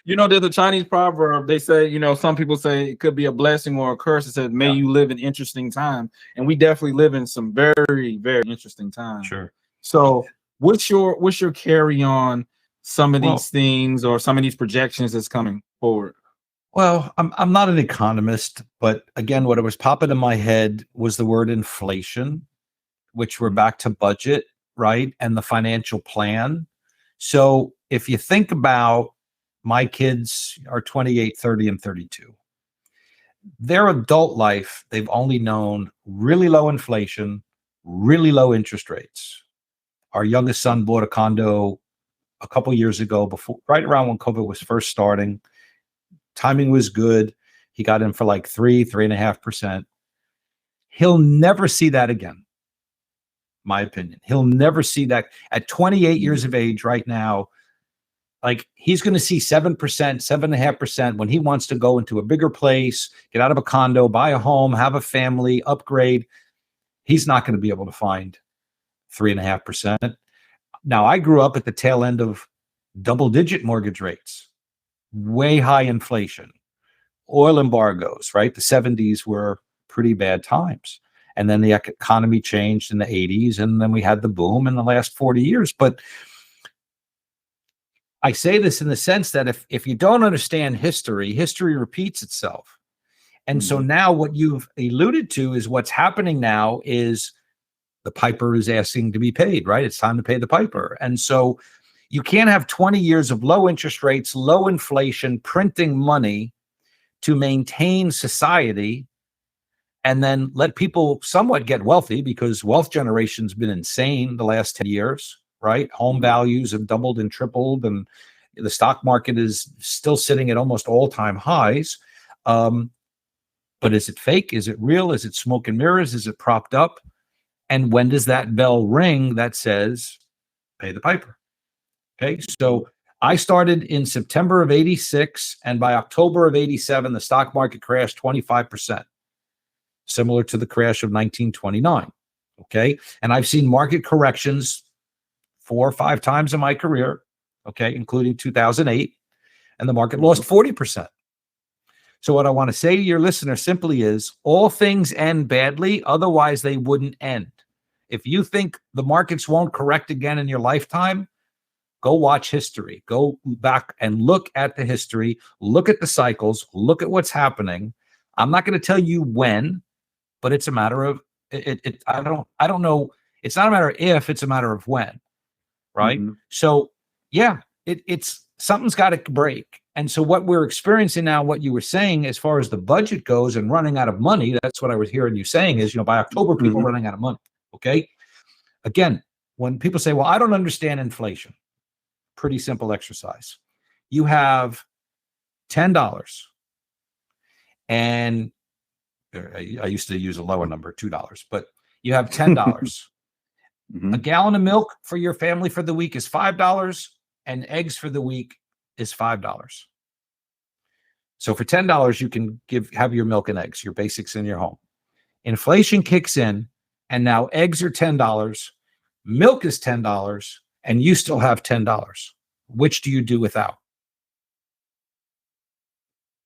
There's a Chinese proverb. They say, some people say it could be a blessing or a curse. It says, may you live in interesting times. And we definitely live in some very, very interesting times. Sure. So what's your carry on some of these things or some of these projections that's coming forward? Well, I'm not an economist, but again, what was popping in my head was the word inflation, which we're back to budget, right? And the financial plan. So if you think about, my kids are 28, 30, and 32. Their adult life, they've only known really low inflation, really low interest rates. Our youngest son bought a condo a couple years ago, before, right around when COVID was first starting. Timing was good. He got in for like 3.5%. He'll never see that again. My opinion. He'll never see that at 28 years of age right now. Like, he's going to see 7%, 7.5% when he wants to go into a bigger place, get out of a condo, buy a home, have a family, upgrade. He's not going to be able to find 3.5%. Now, I grew up at the tail end of double-digit mortgage rates, way high inflation, oil embargoes, right? The 70s were pretty bad times. And then the economy changed in the 80s, and then we had the boom in the last 40 years. But I say this in the sense that if you don't understand history, history repeats itself. And so now what you've alluded to is what's happening now is the piper is asking to be paid, right? It's time to pay the piper. And so you can't have 20 years of low interest rates, low inflation, printing money to maintain society, and then let people somewhat get wealthy, because wealth generation's been insane the last 10 years, right? Home values have doubled and tripled, and the stock market is still sitting at almost all-time highs. But is it fake? Is it real? Is it smoke and mirrors? Is it propped up? And when does that bell ring that says, pay the piper? Okay, so I started in September of 86, and by October of 87, the stock market crashed 25%, similar to the crash of 1929. Okay, and I've seen market corrections 4 or 5 times in my career, okay, including 2008, and the market lost 40%. So what I want to say to your listener simply is, all things end badly, otherwise they wouldn't end. If you think the markets won't correct again in your lifetime, go watch history. Go back and look at the history, look at the cycles, look at what's happening. I'm not going to tell you when, but it's a matter of I don't know. It's not a matter of if, it's a matter of when, right? So yeah, it's something's got to break. And so what we're experiencing now, what you were saying as far as the budget goes and running out of money, that's what I was hearing you saying is, by October, people are running out of money. Okay. Again, when people say, well, I don't understand inflation, pretty simple exercise. You have $10, and I used to use a lower number, $2, but you have $10. A gallon of milk for your family for the week is $5, and eggs for the week is $5. So for $10, you can have your milk and eggs, your basics in your home. Inflation kicks in, and now eggs are $10, milk is $10, and you still have $10. Which do you do without?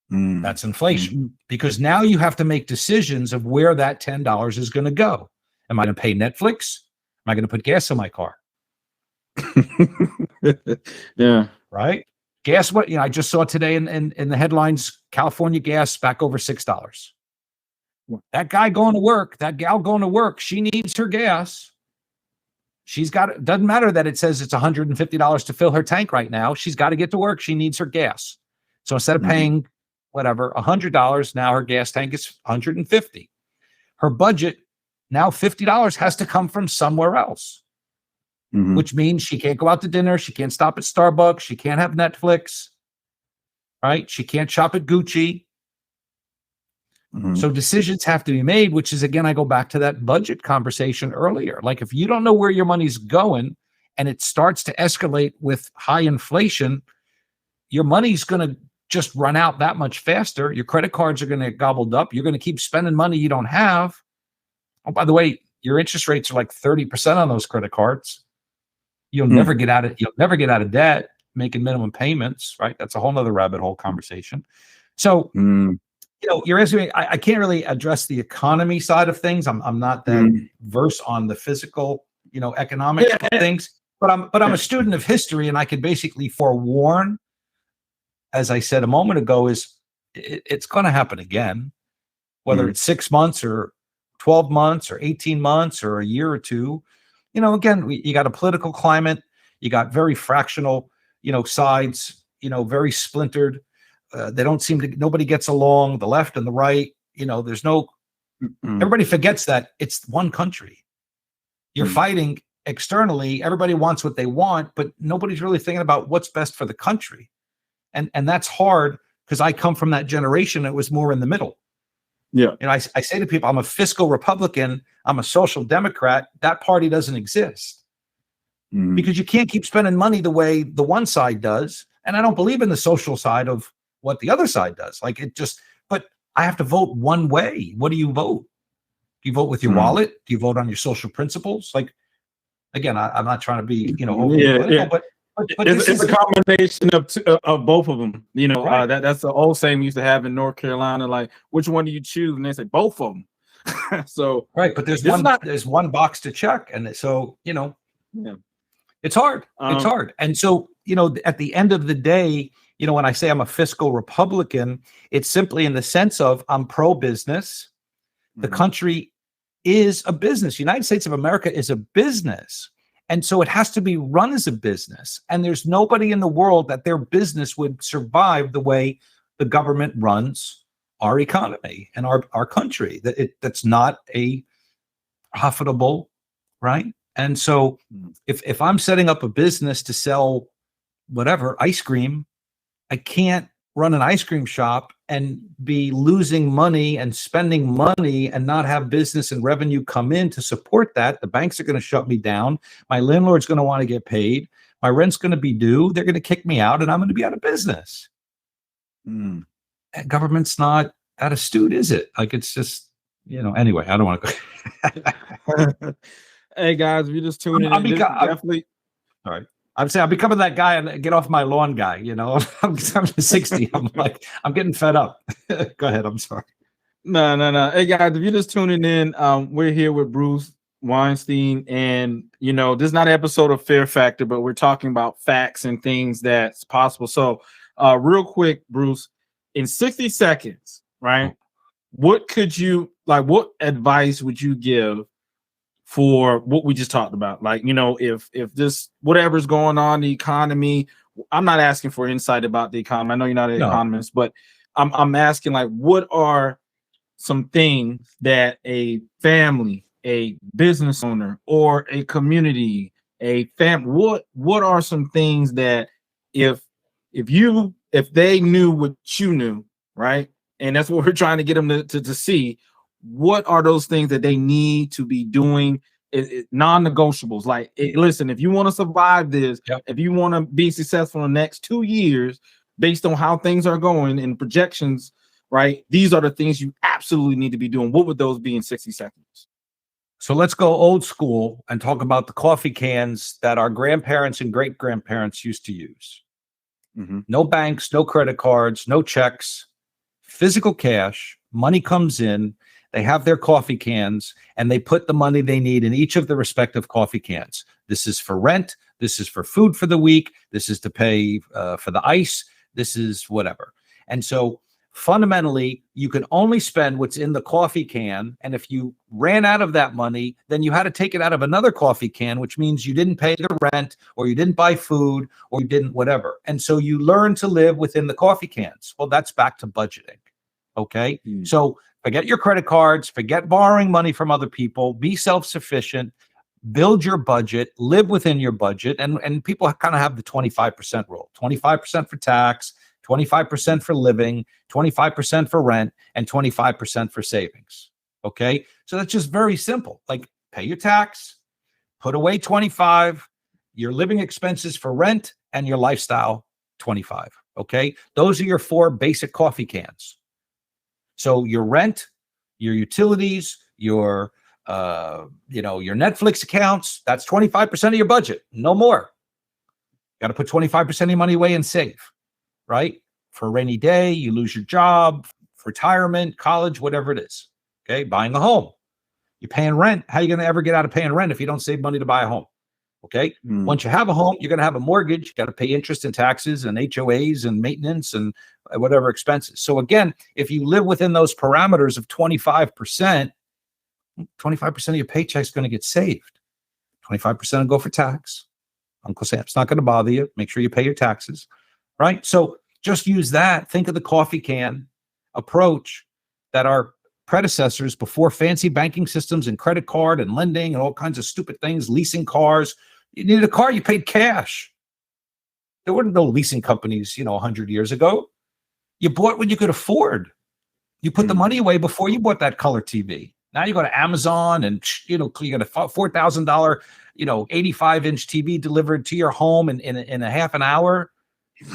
That's inflation, because now you have to make decisions of where that $10 is going to go. Am I going to pay Netflix? Am I going to put gas in my car? Yeah. Right. Gas. What, I just saw today in the headlines, California gas back over $6. That guy going to work, that gal going to work, she needs her gas. She's got it. Doesn't matter that it says it's $150 to fill her tank right now. She's got to get to work. She needs her gas. So instead of paying whatever, $100, now her gas tank is $150. Her budget, now $50 has to come from somewhere else, which means she can't go out to dinner. She can't stop at Starbucks. She can't have Netflix, right? She can't shop at Gucci. So decisions have to be made, which is, again, I go back to that budget conversation earlier. Like, if you don't know where your money's going and it starts to escalate with high inflation, your money's going to just run out that much faster. Your credit cards are going to get gobbled up. You're going to keep spending money you don't have. Oh, by the way, your interest rates are like 30% on those credit cards. You'll never get out of, you'll never get out of debt making minimum payments, right? That's a whole nother rabbit hole conversation. So, you're asking me, I can't really address the economy side of things. I'm not that versed on the physical, economic things, but I'm a student of history, and I could basically forewarn, as I said a moment ago, is it's going to happen again, whether it's 6 months or 12 months or 18 months or a year or two. Again, you got a political climate, you got very fractional, sides, very splintered. They don't seem to, nobody gets along, the left and the right. There's no, everybody forgets that it's one country. You're fighting externally, everybody wants what they want, but nobody's really thinking about what's best for the country. And that's hard because I come from that generation that was more in the middle. Yeah. I say to people, I'm a fiscal Republican, I'm a social Democrat. That party doesn't exist because you can't keep spending money the way the one side does. And I don't believe in the social side of what the other side does. But I have to vote one way. What do you vote? Do you vote with your wallet? Do you vote on your social principles? Like, again, I'm not trying to be, overly political, but it's a combination of both of them. Right. That's the old saying we used to have in North Carolina. Like, which one do you choose? And they say both of them. So right, but there's one box to check, and so it's hard. It's hard, and so at the end of the day, when I say I'm a fiscal Republican, it's simply in the sense of I'm pro-business. The country is a business. United States of America is a business. And so it has to be run as a business. And there's nobody in the world that their business would survive the way the government runs our economy and our country. That's not a profitable, right? And so if I'm setting up a business to sell whatever, ice cream, I can't run an ice cream shop and be losing money and spending money and not have business and revenue come in to support that. The banks are going to shut me down. My landlord's going to want to get paid. My rent's going to be due. They're going to kick me out and I'm going to be out of business. And government's not that astute, is it? Like, it's just, anyway, I don't want to go. Hey guys, if you just tuning in, definitely. All right. I'm saying I'm becoming that guy and get off my lawn guy. I'm 60. I'm getting fed up. Go ahead. I'm sorry. No. Hey guys, if you're just tuning in, we're here with Bruce Weinstein, and this is not an episode of Fear Factor, but we're talking about facts and things that's possible. So, real quick, Bruce, in 60 seconds, right? What advice would you give for what we just talked about? Like, if this, whatever's going on, the economy, I'm not asking for insight about the economy. I know you're not an economist, but I'm asking, like, what are some things that a family, a business owner, or a community, a family, what are some things that if they knew what you knew, right? And that's what we're trying to get them to see. What are those things that they need to be doing? Non-negotiables. Like, listen, if you want to survive this, if you want to be successful in the next 2 years, based on how things are going and projections, right? These are the things you absolutely need to be doing. What would those be in 60 seconds? So let's go old school and talk about the coffee cans that our grandparents and great-grandparents used to use. No banks, no credit cards, no checks, physical cash. Money comes in. They have their coffee cans and they put the money they need in each of the respective coffee cans. This is for rent. This is for food for the week. This is to pay for the ice. This is whatever. And so fundamentally, you can only spend what's in the coffee can. And if you ran out of that money, then you had to take it out of another coffee can, which means you didn't pay the rent or you didn't buy food or you didn't whatever. And so you learn to live within the coffee cans. Well, that's back to budgeting. Okay. So forget your credit cards, forget borrowing money from other people, be self-sufficient, build your budget, live within your budget. And people kind of have the 25% rule, 25% for tax, 25% for living, 25% for rent, and 25% for savings. Okay. So that's just very simple. Like, pay your tax, put away 25, your living expenses for rent, and your lifestyle 25. Okay. Those are your 4 basic coffee cans. So your rent, your utilities, your Netflix accounts, that's 25% of your budget. No more. Got to put 25% of your money away and save, right? For a rainy day, you lose your job, retirement, college, whatever it is. Okay. Buying a home. You're paying rent. How are you going to ever get out of paying rent if you don't save money to buy a home? Okay. Once you have a home, you're going to have a mortgage. You got to pay interest and taxes and HOAs and maintenance and whatever expenses. So again, if you live within those parameters of 25%, 25% of your paycheck is going to get saved. 25% will go for tax. Uncle Sam's not going to bother you. Make sure you pay your taxes, right? So just use that. Think of the coffee can approach that our predecessors before fancy banking systems and credit card and lending and all kinds of stupid things, leasing cars. You needed a car, you paid cash. There weren't no leasing companies, 100 years ago. You bought what you could afford. You put the money away before you bought that color TV. Now you go to Amazon and, you get a $4,000, 85-inch TV delivered to your home in a half an hour.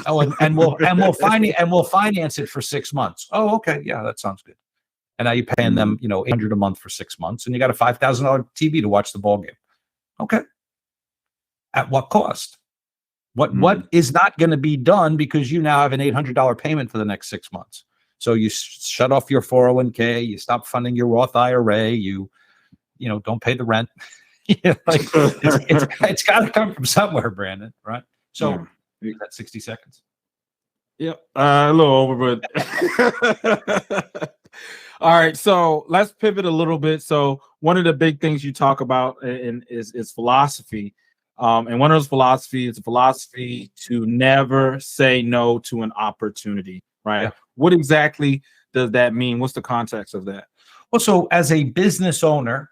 Oh, and we'll finance it for 6 months. Oh, okay. Yeah, that sounds good. And now you're paying them, $800 a month for 6 months, and you got a $5,000 TV to watch the ball game. Okay. At what cost? What is not going to be done because you now have an $800 payment for the next 6 months? So you shut off your 401k, you stop funding your Roth IRA, you don't pay the rent. It's got to come from somewhere, Brandon, right? So that's 60 seconds. Yep, a little over, but all right. So let's pivot a little bit. So one of the big things you talk about is philosophy. And one of those philosophies is a philosophy to never say no to an opportunity, right? Yeah. What exactly does that mean? What's the context of that? Well, so as a business owner,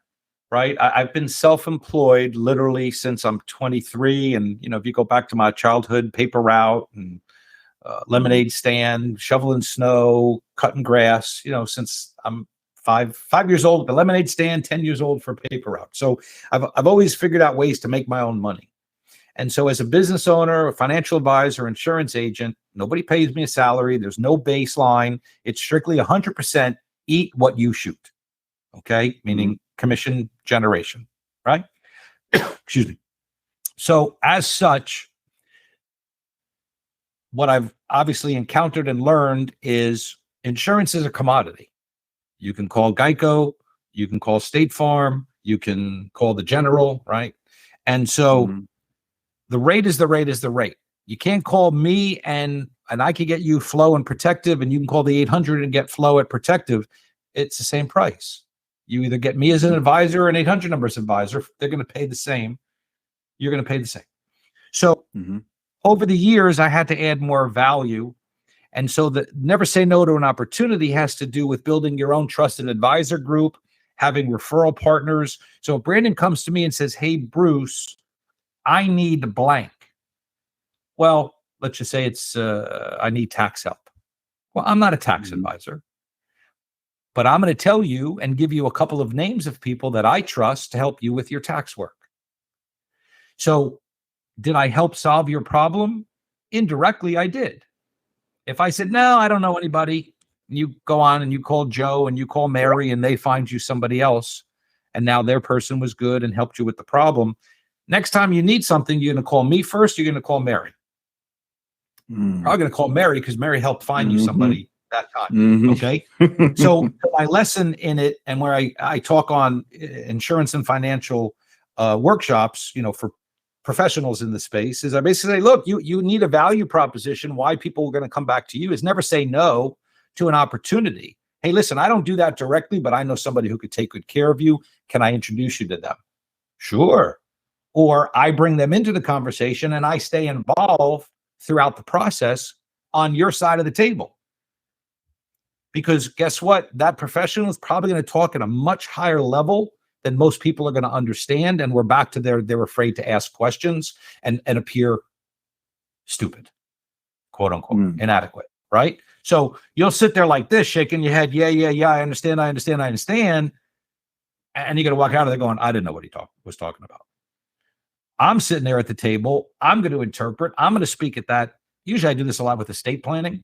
right, I've been self-employed literally since I'm 23. And, if you go back to my childhood, paper route and lemonade stand, shoveling snow, cutting grass, since I'm five years old, the lemonade stand, 10 years old for paper route. So I've always figured out ways to make my own money. And so as a business owner, a financial advisor, insurance agent, nobody pays me a salary. There's no baseline. It's strictly 100% eat what you shoot. Okay. Meaning commission generation, right? Excuse me. So as such, what I've obviously encountered and learned is insurance is a commodity. You can call Geico, you can call State Farm, you can call the General, right? And so the rate is the rate is the rate. You can't call me and I can get you flow and protective, and you can call the 800 and get flow at protective. It's the same price. You either get me as an advisor or an 800 number as advisor. They're going to pay the same. You're going to pay the same. So over the years, I had to add more value. And so the never say no to an opportunity has to do with building your own trusted advisor group, having referral partners. So if Brandon comes to me and says, hey, Bruce, I need blank. Well, let's just say it's, I need tax help. Well, I'm not a tax advisor, but I'm going to tell you and give you a couple of names of people that I trust to help you with your tax work. So did I help solve your problem? Indirectly, I did. If I said, no, I don't know anybody, you go on and you call Joe and you call Mary and they find you somebody else, and now their person was good and helped you with the problem. Next time you need something, you're going to call me first, you're going to call Mary. Probably going to call Mary because Mary helped find you somebody that time. Okay. So my lesson in it, and where I talk on insurance and financial workshops, for professionals in the space, is I basically say, look, you need a value proposition. Why people are going to come back to you is never say no to an opportunity. Hey, listen, I don't do that directly, but I know somebody who could take good care of you. Can I introduce you to them? Sure. Or I bring them into the conversation and I stay involved throughout the process on your side of the table. Because guess what? That professional is probably going to talk at a much higher level than most people are going to understand. And we're back to they're afraid to ask questions and appear stupid, quote unquote, inadequate, right? So you'll sit there like this, shaking your head. Yeah, I understand. And you're going to walk out of there going, I didn't know what he was talking about. I'm sitting there at the table. I'm going to interpret. I'm going to speak at that. Usually I do this a lot with estate planning,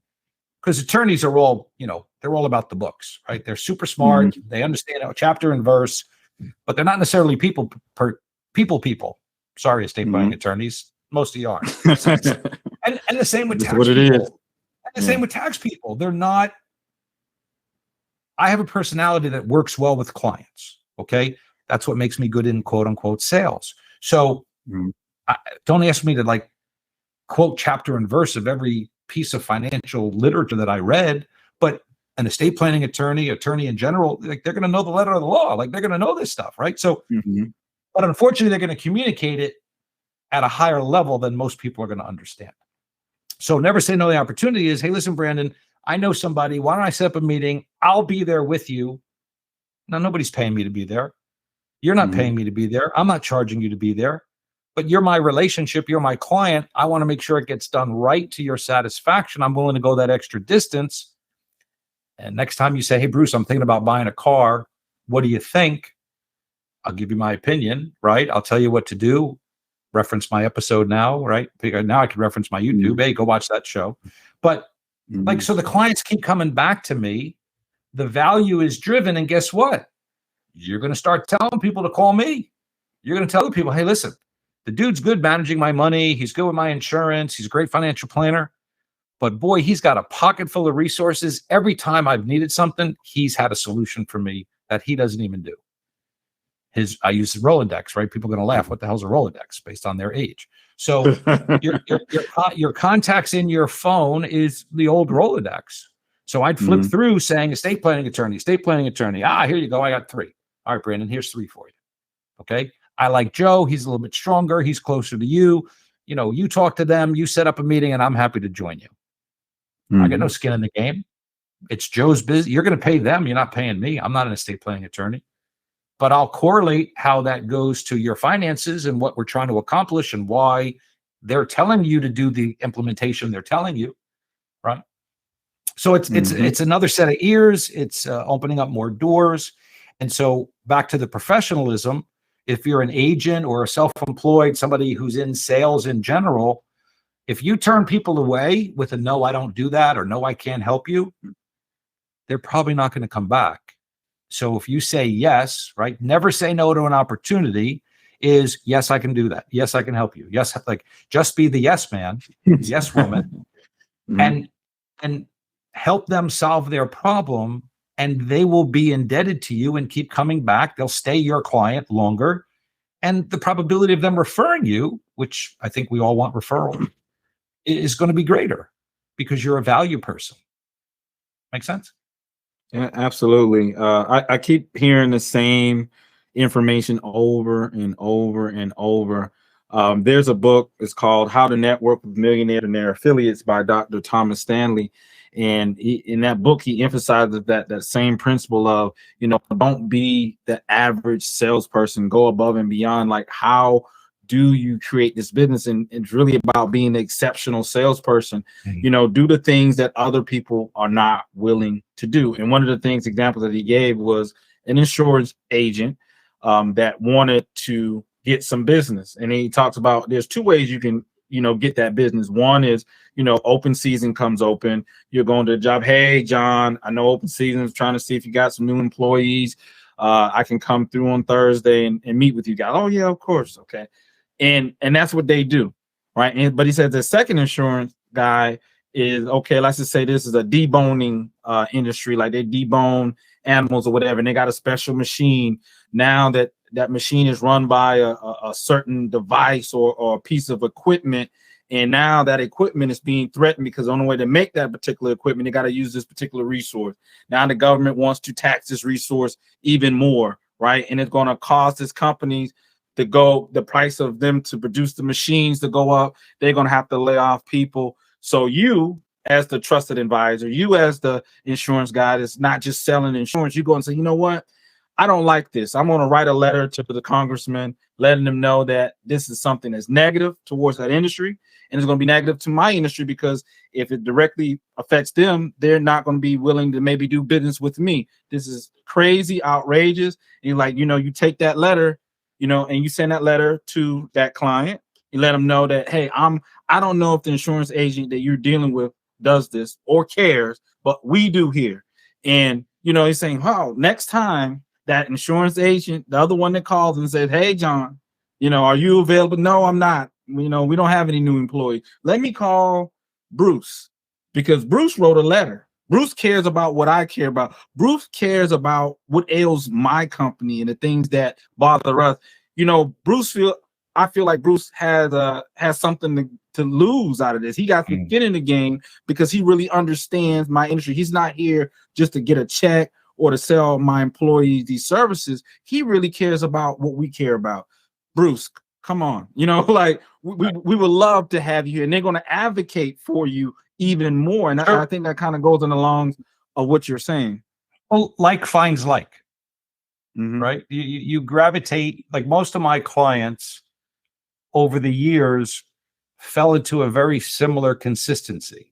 because attorneys are all, they're all about the books, right? They're super smart. They understand chapter and verse, but they're not necessarily people. Sorry, estate planning attorneys. Most of you aren't. and the same with tax people. And the same with tax people. They're not. I have a personality that works well with clients. Okay. That's what makes me good in quote unquote sales. So don't ask me to quote chapter and verse of every piece of financial literature that I read, but an estate planning attorney in general, they're going to know the letter of the law. They're going to know this stuff, right? So, but unfortunately, they're going to communicate it at a higher level than most people are going to understand. So never say no. The opportunity is, hey, listen, Brandon, I know somebody. Why don't I set up a meeting? I'll be there with you. Now, nobody's paying me to be there. You're not paying me to be there. I'm not charging you to be there, but you're my relationship. You're my client. I want to make sure it gets done right to your satisfaction. I'm willing to go that extra distance. And next time you say, hey, Bruce, I'm thinking about buying a car. What do you think? I'll give you my opinion, right? I'll tell you what to do. Reference my episode now, right? Now I can reference my YouTube. Hey, go watch that show. But like, so the clients keep coming back to me. The value is driven. And guess what? You're going to start telling people to call me. You're going to tell people, hey, listen, the dude's good managing my money. He's good with my insurance. He's a great financial planner. But boy, he's got a pocket full of resources. Every time I've needed something, he's had a solution for me that he doesn't even do. I use the Rolodex, right? People are going to laugh. What the hell's a Rolodex based on their age? So your contacts in your phone is the old Rolodex. So I'd flip through saying estate planning attorney, estate planning attorney. Here you go. I got 3. All right, Brandon, here's 3 for you. Okay. I like Joe. He's a little bit stronger. He's closer to you. You know, you talk to them, you set up a meeting, and I'm happy to join you. I got no skin in the game. It's Joe's business. You're going to pay them. You're not paying me. I'm not an estate planning attorney. But I'll correlate how that goes to your finances and what we're trying to accomplish and why they're telling you to do the implementation they're telling you, right? So it's another set of ears. It's opening up more doors. And so back to the professionalism, if you're an agent or a self-employed, somebody who's in sales in general, if you turn people away with a no, I don't do that, or no, I can't help you, they're probably not going to come back. So if you say yes, right, never say no to an opportunity is, yes, I can do that. Yes, I can help you. Yes, like just be the yes man, yes woman, and help them solve their problem, and they will be indebted to you and keep coming back. They'll stay your client longer. And the probability of them referring you, which I think we all want referral, is going to be greater because you're a value person. Make sense? Yeah, absolutely. I keep hearing the same information over and over and over. There's a book, it's called How to Network with Millionaires and Their Affiliates by Dr. Thomas Stanley. And in that book, he emphasizes that same principle of, don't be the average salesperson, go above and beyond. Like, how do you create this business? And it's really about being an exceptional salesperson. Do the things that other people are not willing to do. And one of the examples that he gave was an insurance agent that wanted to get some business. And he talks about there's 2 ways you can, get that business. One is, open season comes open. You're going to the job. Hey, John, I know open season is trying to see if you got some new employees. I can come through on Thursday and meet with you guys. Oh, yeah, of course. Okay. And that's what they do. Right. But he said the second insurance guy is, okay, let's just say this is a deboning industry, like they debone animals or whatever, and they got a special machine. Now that machine is run by a certain device or a piece of equipment, and now that equipment is being threatened because the only way to make that particular equipment, they got to use this particular resource. Now the government wants to tax this resource even more, right? And it's going to cause this companies to go, the price of them to produce the machines to go up. They're going to have to lay off people. So you, as the trusted advisor, you as the insurance guy that's not just selling insurance, you go and say, you know what? I don't like this. I'm going to write a letter to the congressman, letting them know that this is something that's negative towards that industry. And it's going to be negative to my industry because if it directly affects them, they're not going to be willing to maybe do business with me. This is crazy, outrageous. And you're like, you take that letter, and you send that letter to that client. You let them know that, hey, I don't know if the insurance agent that you're dealing with does this or cares, but we do here. And, he's saying, oh, next time that insurance agent, the other one that calls and says, hey, John, are you available? No, I'm not. We don't have any new employees. Let me call Bruce, because Bruce wrote a letter. Bruce cares about what I care about. Bruce cares about what ails my company and the things that bother us. I feel like Bruce has something to lose out of this. He got to get in the game because he really understands my industry. He's not here just to get a check or to sell my employees these services. He really cares about what we care about. Bruce, come on. Like we would love to have you here, and they're going to advocate for you even more. And I think that kind of goes in the lungs of what you're saying. Well, like finds like. right? You gravitate, like most of my clients over the years fell into a very similar consistency.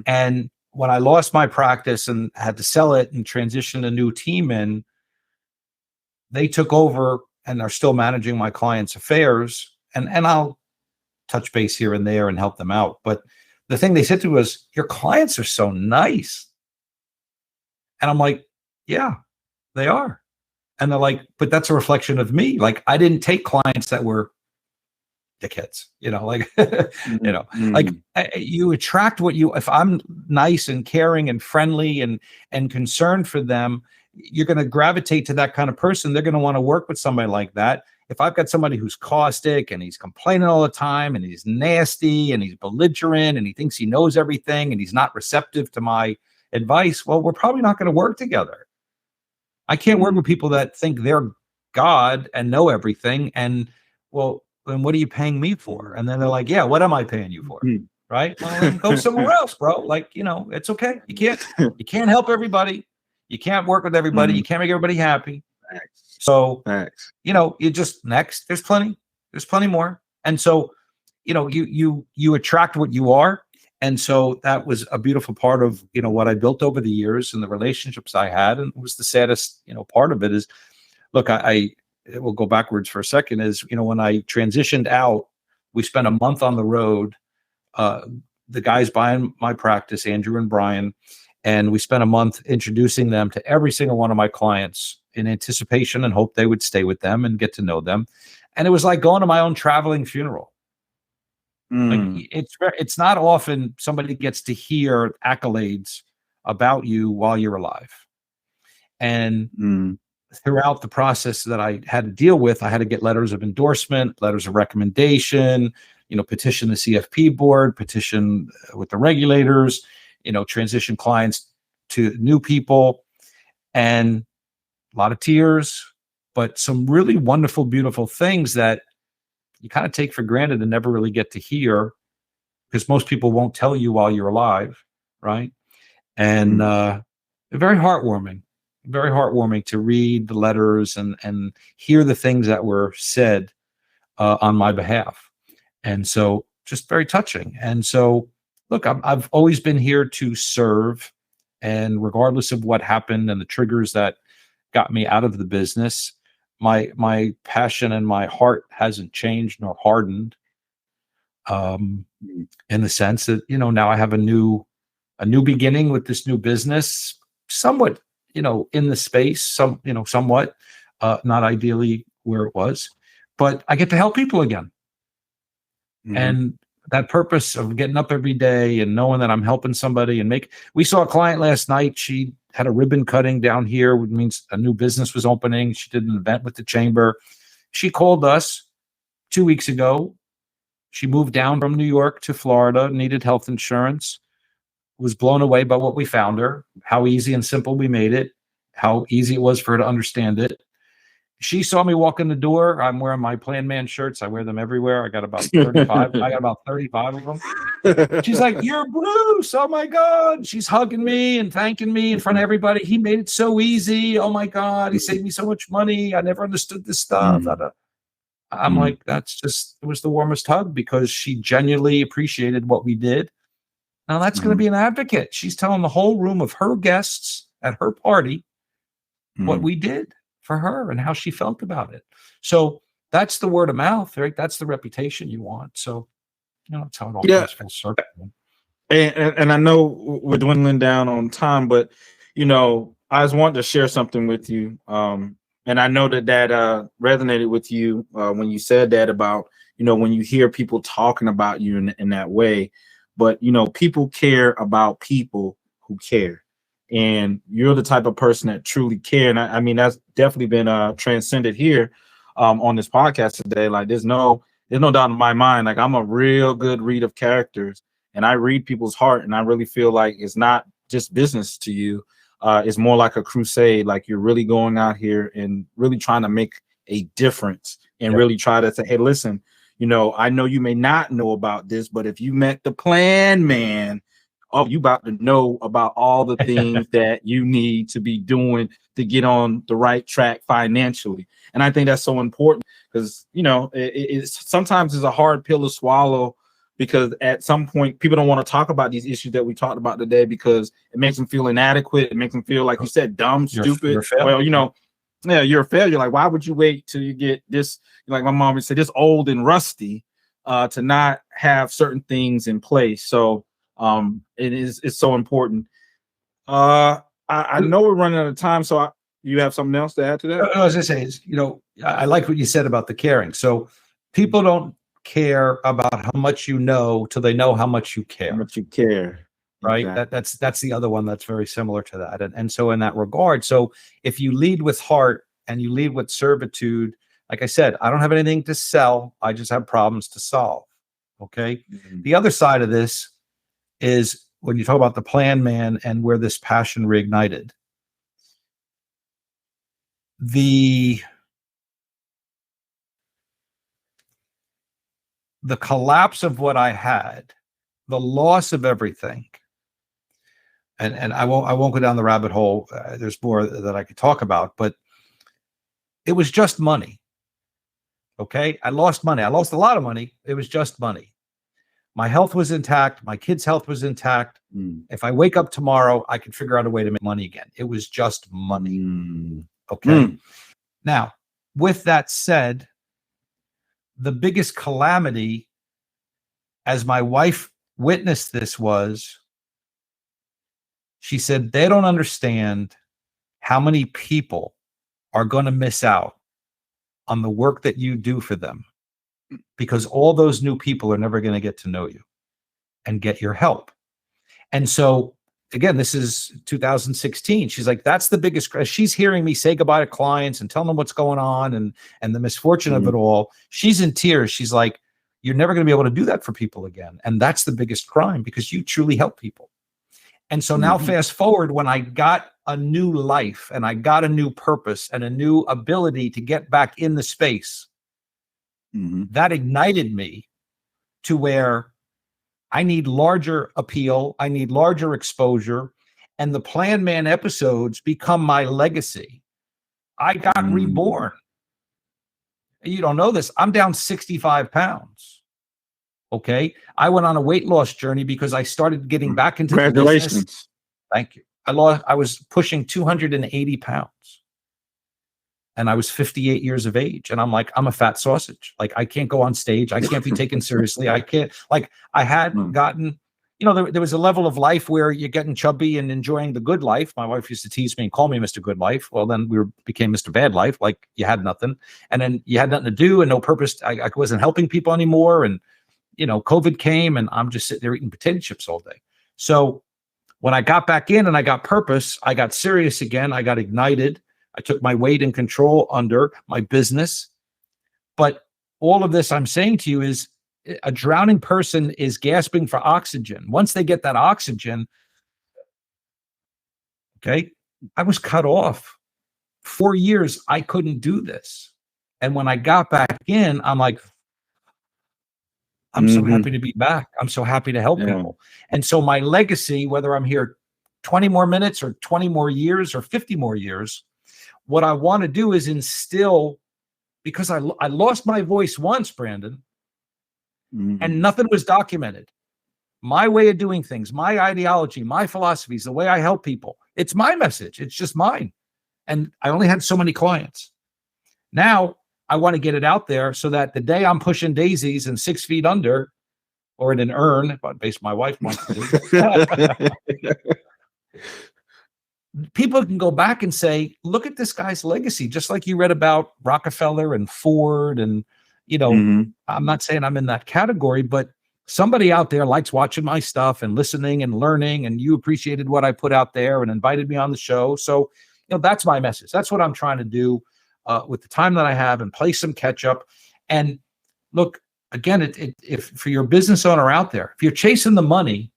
And when I lost my practice and had to sell it and transition a new team in, they took over and are still managing my clients' affairs. And I'll touch base here and there and help them out. But the thing they said to me was, your clients are so nice. And I'm like, yeah, they are. And they're like, but that's a reflection of me. Like, I didn't take clients that were dickheads, like, like you attract what you, if I'm nice and caring and friendly and concerned for them, you're going to gravitate to that kind of person. They're going to want to work with somebody like that. If I've got somebody who's caustic and he's complaining all the time and he's nasty and he's belligerent and he thinks he knows everything and he's not receptive to my advice, well, we're probably not going to work together. I can't work with people that think they're God and know everything. And well, then what are you paying me for? And then they're like, yeah, what am I paying you for? Right? Well, then go somewhere else, bro. Like, it's okay. You can't help everybody. You can't work with everybody. You can't make everybody happy. So, you just next, there's plenty more. And so, you attract what you are. And so that was a beautiful part of, what I built over the years and the relationships I had. And it was the saddest, part of it is, look, I will go backwards for a second is, when I transitioned out, we spent a month on the road. The guys buying my practice, Andrew and Brian, and we spent a month introducing them to every single one of my clients in anticipation and hope they would stay with them and get to know them. And it was like going to my own traveling funeral. Like it's not often somebody gets to hear accolades about you while you're alive. And throughout the process that I had to deal with, I had to get letters of endorsement, letters of recommendation, petition the CFP board, petition with the regulators, transition clients to new people, and a lot of tears, but some really wonderful, beautiful things that you kind of take for granted and never really get to hear because most people won't tell you while you're alive. Right. And very heartwarming to read the letters and hear the things that were said on my behalf. And so just very touching. And so, look, I've always been here to serve. And regardless of what happened and the triggers that got me out of the business, my passion and my heart hasn't changed nor hardened. In the sense that, now I have a new beginning with this new business, somewhat, in the space, somewhat, not ideally where it was, but I get to help people again. And that purpose of getting up every day and knowing that I'm helping somebody we saw a client last night. She had a ribbon cutting down here, which means a new business was opening. She did an event with the chamber. She called us 2 weeks ago. She moved down from New York to Florida, needed health insurance, was blown away by what we found her, how easy and simple we made it, how easy it was for her to understand it. She saw me walk in the door. I'm wearing my Plan Man shirts. I wear them everywhere. I got about 35. I got about 35 of them. She's like, "You're Bruce. Oh my God." She's hugging me and thanking me in front of everybody. He made it so easy. Oh my God. He saved me so much money. I never understood this stuff. I'm like, it was the warmest hug because she genuinely appreciated what we did. Now that's going to be an advocate. She's telling the whole room of her guests at her party what we did for her and how she felt about it. So that's the word of mouth, right? That's the reputation you want. So, that's how it all comes full circle. And I know we're dwindling down on time, but, I just wanted to share something with you. And I know that resonated with you when you said that about, when you hear people talking about you in that way. But, people care about people who care. And you're the type of person that truly care. And I mean, that's definitely been transcended here on this podcast today. Like there's no doubt in my mind. Like I'm a real good read of characters and I read people's heart. And I really feel like it's not just business to you. It's more like a crusade. Like you're really going out here and really trying to make a difference and really try to say, hey, listen, I know you may not know about this, but if you met the Plan Man, oh, you about to know about all the things that you need to be doing to get on the right track financially. And I think that's so important because, you know, it's sometimes it's a hard pill to swallow, because at some point people don't want to talk about these issues that we talked about today because it makes them feel inadequate. It makes them feel, like you said, dumb, stupid. Well, you know, yeah, you're a failure. Like, why would you wait till you get this? Like my mom would say, this old and rusty, to not have certain things in place. So it's so important. I know we're running out of time, so you have something else to add to that? As I say, is, you know, I like what you said about the caring. So people don't care about how much you know till they know how much you care. How much you care. Right. Exactly. That's the other one that's very similar to that. And so in that regard, so if you lead with heart and you lead with servitude, like I said, I don't have anything to sell. I just have problems to solve. Okay. Mm-hmm. The other side of this is when you talk about the plan man and where this passion reignited. The collapse of what I had, the loss of everything. And I won't go down the rabbit hole. There's more that I could talk about, but it was just money. Okay. I lost money. I lost a lot of money. It was just money. My health was intact. My kids' health was intact. If I wake up tomorrow, I can figure out a way to make money again. It was just money. Okay. Now, with that said, the biggest calamity, as my wife witnessed this, was she said, they don't understand how many people are going to miss out on the work that you do for them, because all those new people are never going to get to know you and get your help. And so, again, this is 2016. She's like, that's the biggest. She's hearing me say goodbye to clients and tell them what's going on and the misfortune of it all. She's in tears. She's like, you're never going to be able to do that for people again. And that's the biggest crime, because you truly help people. And so now fast forward, when I got a new life and I got a new purpose and a new ability to get back in the space, that ignited me to where I need larger appeal. I need larger exposure. And the Plan Man episodes become my legacy. I got reborn. You don't know this. I'm down 65 pounds. Okay. I went on a weight loss journey because I started getting back into the business. Thank you. I was pushing 280 pounds and I was 58 years of age. And I'm like, I'm a fat sausage. Like, I can't go on stage. I can't be taken seriously. I can't, like, I had gotten, you know, there was a level of life where you're getting chubby and enjoying the good life. My wife used to tease me and call me Mr. Good Life. Well, then became Mr. Bad Life. Like, you had nothing. And then you had nothing to do and no purpose. I wasn't helping people anymore. And, you know, COVID came and I'm just sitting there eating potato chips all day. So when I got back in and I got purpose, I got serious again. I got ignited. I took my weight and control under my business. But all of this I'm saying to you is, a drowning person is gasping for oxygen. Once they get that oxygen, okay, I was cut off. 4 years, I couldn't do this. And when I got back in, I'm like, I'm so happy to be back. I'm so happy to help people. And so my legacy, whether I'm here 20 more minutes or 20 more years or 50 more years, what I want to do is instill, because I lost my voice once, Brandon, and nothing was documented. My way of doing things, my ideology, my philosophies, the way I help people, it's my message. It's just mine. And I only had so many clients. Now I want to get it out there so that the day I'm pushing daisies and 6 feet under, or in an urn, based my wife wants to do, people can go back and say, look at this guy's legacy, just like you read about Rockefeller and Ford. And, you know, I'm not saying I'm in that category, but somebody out there likes watching my stuff and listening and learning, and you appreciated what I put out there and invited me on the show. So, you know, that's my message. That's what I'm trying to do with the time that I have, and play some catch up. And look, again, if for your business owner out there, if you're chasing the money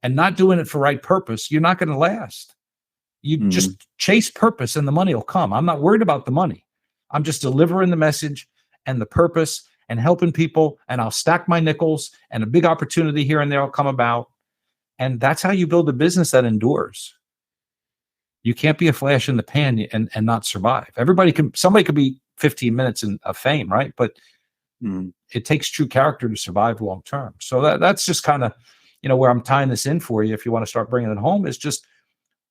and not doing it for right purpose, you're not going to last. You just chase purpose and the money will come. I'm not worried about the money. I'm just delivering the message and the purpose and helping people, and I'll stack my nickels, and a big opportunity here and there will come about. And that's how you build a business that endures. You can't be a flash in the pan and not survive. Somebody could be 15 minutes of fame, right? But it takes true character to survive long term. So that's just kind of, where I'm tying this in for you. If you want to start bringing it home, is just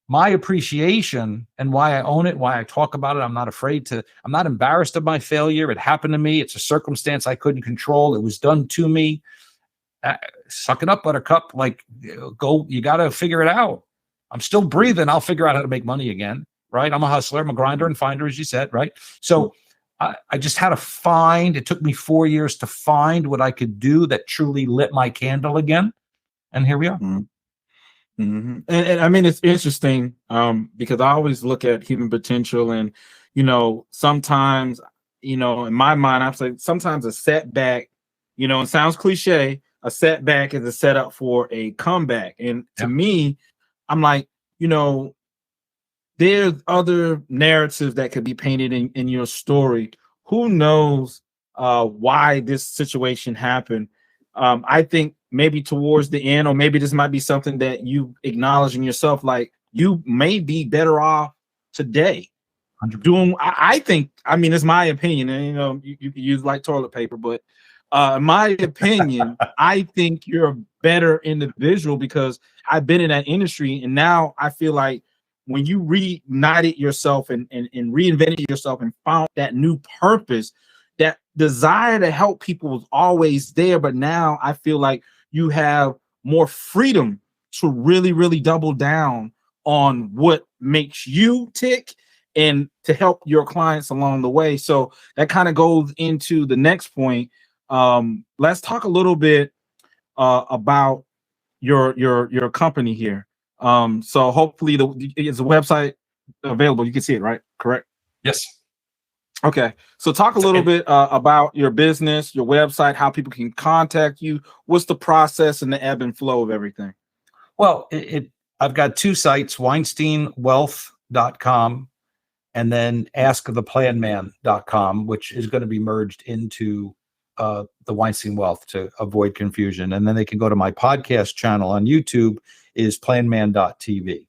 my appreciation and why I own it, why I talk about it. I'm not embarrassed of my failure. It happened to me. It's a circumstance I couldn't control. It was done to me. Suck it up, buttercup. Like, you got to figure it out. I'm still breathing. I'll figure out how to make money again, right? I'm a hustler. I'm a grinder and finder, as you said, right? So I just had to find, it took me 4 years to find what I could do that truly lit my candle again. And here we are. And I mean, it's interesting because I always look at human potential, and, sometimes, in my mind, I'm saying sometimes a setback, it sounds cliche, a setback is a setup for a comeback. And to me, I'm like, there's other narratives that could be painted in your story. Who knows why this situation happened? I think maybe towards the end, or maybe this might be something that you acknowledge in yourself, like you may be better off today doing. I think, I mean, it's my opinion, and you can use like toilet paper, but in my opinion, I think you're a better individual because I've been in that industry, and now I feel like when you reignited yourself and reinvented yourself and found that new purpose, that desire to help people was always there. But now I feel like you have more freedom to really, really double down on what makes you tick and to help your clients along the way. So that kind of goes into the next point. Let's talk a little bit about your company here. So hopefully is the website available? You can see it, right? Correct? Yes. Okay. So talk a little bit about your business, your website, how people can contact you. What's the process and the ebb and flow of everything? Well, I've got two sites, WeinsteinWealth.com and then AskThePlanman.com, which is going to be merged into the Weinstein Wealth to avoid confusion. And then they can go to my podcast channel on YouTube, is planman.tv.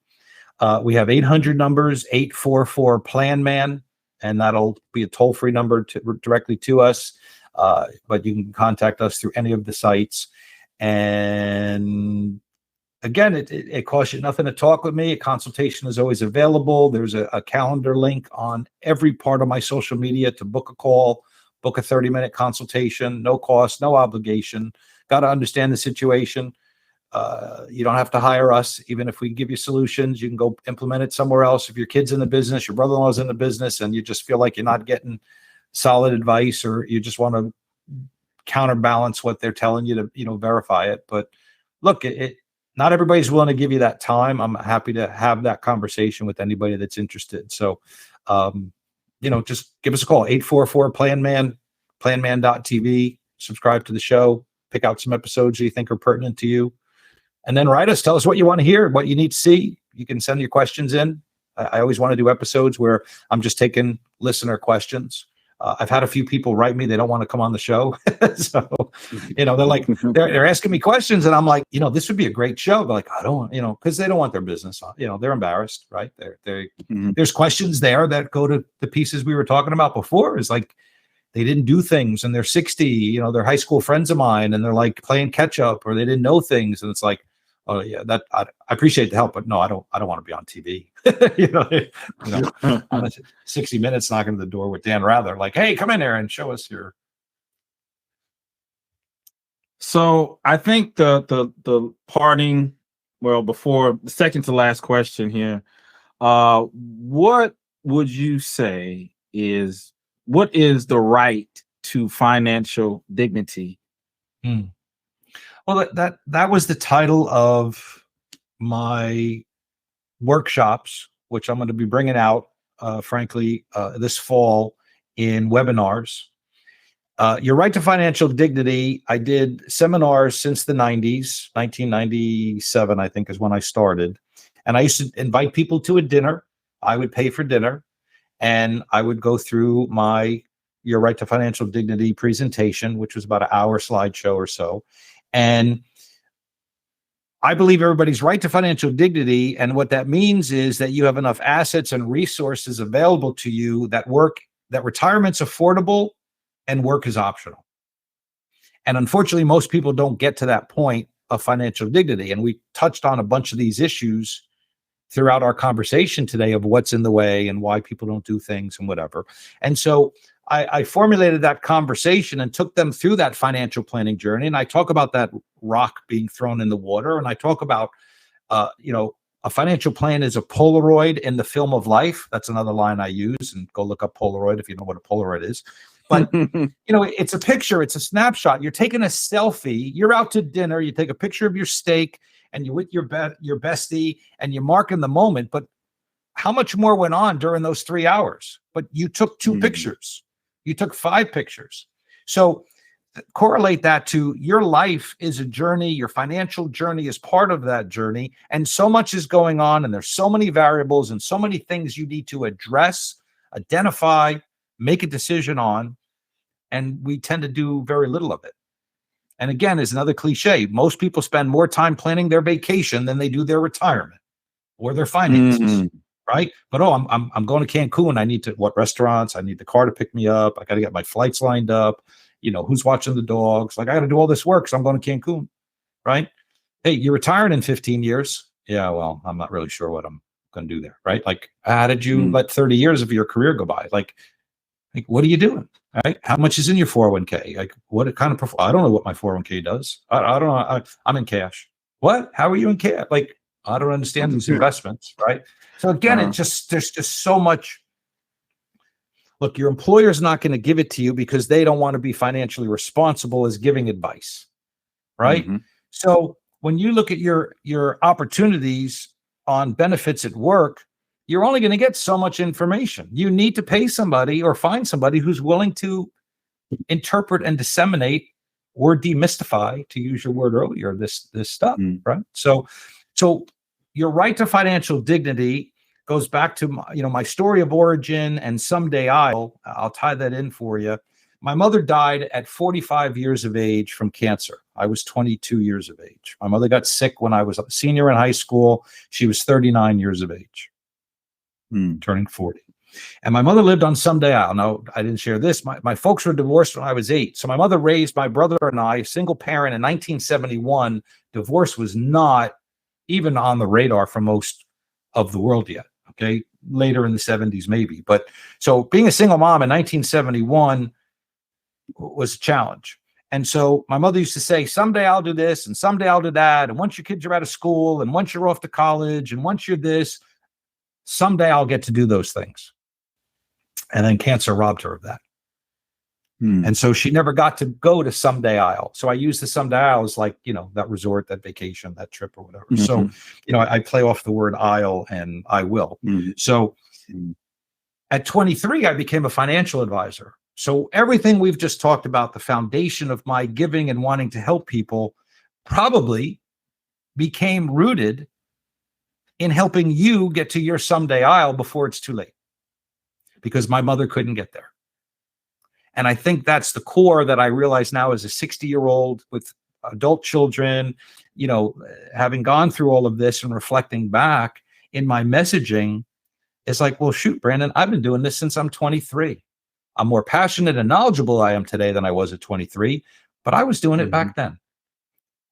We have 800 numbers, 844-PLAN-MAN, and that'll be a toll-free number directly to us. But you can contact us through any of the sites. And again, it costs you nothing to talk with me. A consultation is always available. There's a calendar link on every part of my social media to book a call, book a 30-minute consultation, no cost, no obligation. Got to understand the situation. You don't have to hire us. Even if we give you solutions, you can go implement it somewhere else. If your kid's in the business, your brother-in-law's in the business, and you just feel like you're not getting solid advice, or you just want to counterbalance what they're telling you to, verify it. But look, not everybody's willing to give you that time. I'm happy to have that conversation with anybody that's interested. So, just give us a call, 844-PLAN-MAN, planman.tv, subscribe to the show, pick out some episodes that you think are pertinent to you, and then write us, tell us what you want to hear, what you need to see. You can send your questions in. I always want to do episodes where I'm just taking listener questions. I've had a few people write me, they don't want to come on the show. So, they're like, they're asking me questions, and I'm like, this would be a great show. They're like, I don't want, because they don't want their business on, they're embarrassed, right? There's questions there that go to the pieces we were talking about before. Is like, they didn't do things and they're 60, they're high school friends of mine, and they're like playing catch up, or they didn't know things. And it's like, oh yeah, that I appreciate the help, but no, I don't want to be on TV. 60 Minutes knocking at the door with Dan Rather, like, hey, come in there and show us your. So I think the parting, well, before the second to last question here, what would you say what is the right to financial dignity? Well, that was the title of my workshops, which I'm going to be bringing out, frankly, this fall in webinars. Your right to financial dignity. I did seminars since the 90s, 1997, I think is when I started. And I used to invite people to a dinner. I would pay for dinner, and I would go through my Your Right to Financial Dignity presentation, which was about an hour slideshow or so. And I believe everybody's right to financial dignity. And what that means is that you have enough assets and resources available to you that retirement's affordable and work is optional. And unfortunately, most people don't get to that point of financial dignity. And we touched on a bunch of these issues throughout our conversation today of what's in the way and why people don't do things and whatever. And so I formulated that conversation and took them through that financial planning journey. And I talk about that rock being thrown in the water. And I talk about, a financial plan is a Polaroid in the film of life. That's another line I use, and go look up Polaroid if you know what a Polaroid is. But, it's a picture, it's a snapshot. You're taking a selfie, you're out to dinner, you take a picture of your steak and you're with your bestie and you're marking the moment. But how much more went on during those 3 hours? But you took 2 pictures. You took 5 pictures. So correlate that to your life is a journey. Your financial journey is part of that journey. And so much is going on. And there's so many variables and so many things you need to address, identify, make a decision on. And we tend to do very little of it. And again, is another cliche. Most people spend more time planning their vacation than they do their retirement or their finances. Right. But, I'm going to Cancun. I need what restaurants? I need the car to pick me up. I got to get my flights lined up. Who's watching the dogs? Like, I got to do all this work. So I'm going to Cancun. Right. Hey, you're retiring in 15 years. Yeah. Well, I'm not really sure what I'm going to do there. Right. Like, how did you let 30 years of your career go by? Like, what are you doing? Right. How much is in your 401k? Like, what kind of, I don't know what my 401k does. I don't know. I'm in cash. What? How are you in cash? Like, I don't understand these investments. Right. So again, there's just so much. Look, your employer's not going to give it to you because they don't want to be financially responsible as giving advice, right? So when you look at your opportunities on benefits at work, you're only going to get so much information. You need to pay somebody or find somebody who's willing to interpret and disseminate or demystify, to use your word earlier, this stuff, right? So your right to financial dignity goes back to my story of origin, and someday I'll tie that in for you. My mother died at 45 years of age from cancer. I was 22 years of age. My mother got sick when I was a senior in high school. She was 39 years of age, turning 40. And my mother lived on Someday Isle. Now, I didn't share this. My folks were divorced when I was 8. So my mother raised my brother and I, single parent, in 1971. Divorce was not even on the radar for most of the world yet. Okay. Later in the 70s, maybe. But so being a single mom in 1971 was a challenge. And so my mother used to say, someday I'll do this and someday I'll do that. And once your kids are out of school and once you're off to college and once you're this, someday I'll get to do those things. And then cancer robbed her of that. And so she never got to go to Someday Isle. So I use the Someday Isle as like, that resort, that vacation, that trip or whatever. So, I play off the word Isle and I will. So at 23, I became a financial advisor. So everything we've just talked about, the foundation of my giving and wanting to help people, probably became rooted in helping you get to your Someday Isle before it's too late, because my mother couldn't get there. And I think that's the core that I realize now as a 60-year-old with adult children, having gone through all of this and reflecting back in my messaging, is like, well, shoot, Brandon, I've been doing this since I'm 23. I'm more passionate and knowledgeable I am today than I was at 23, but I was doing it back then.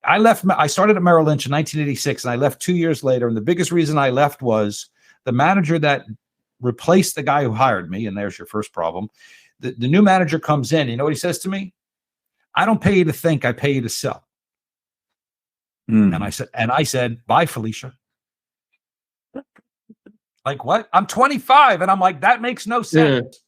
I started at Merrill Lynch in 1986 and I left 2 years later. And the biggest reason I left was the manager that replaced the guy who hired me. And there's your first problem. The new manager comes in. You know what he says to me? I don't pay you to think, I pay you to sell. And I said, bye, Felicia. Like, what? I'm 25. And I'm like, that makes no sense.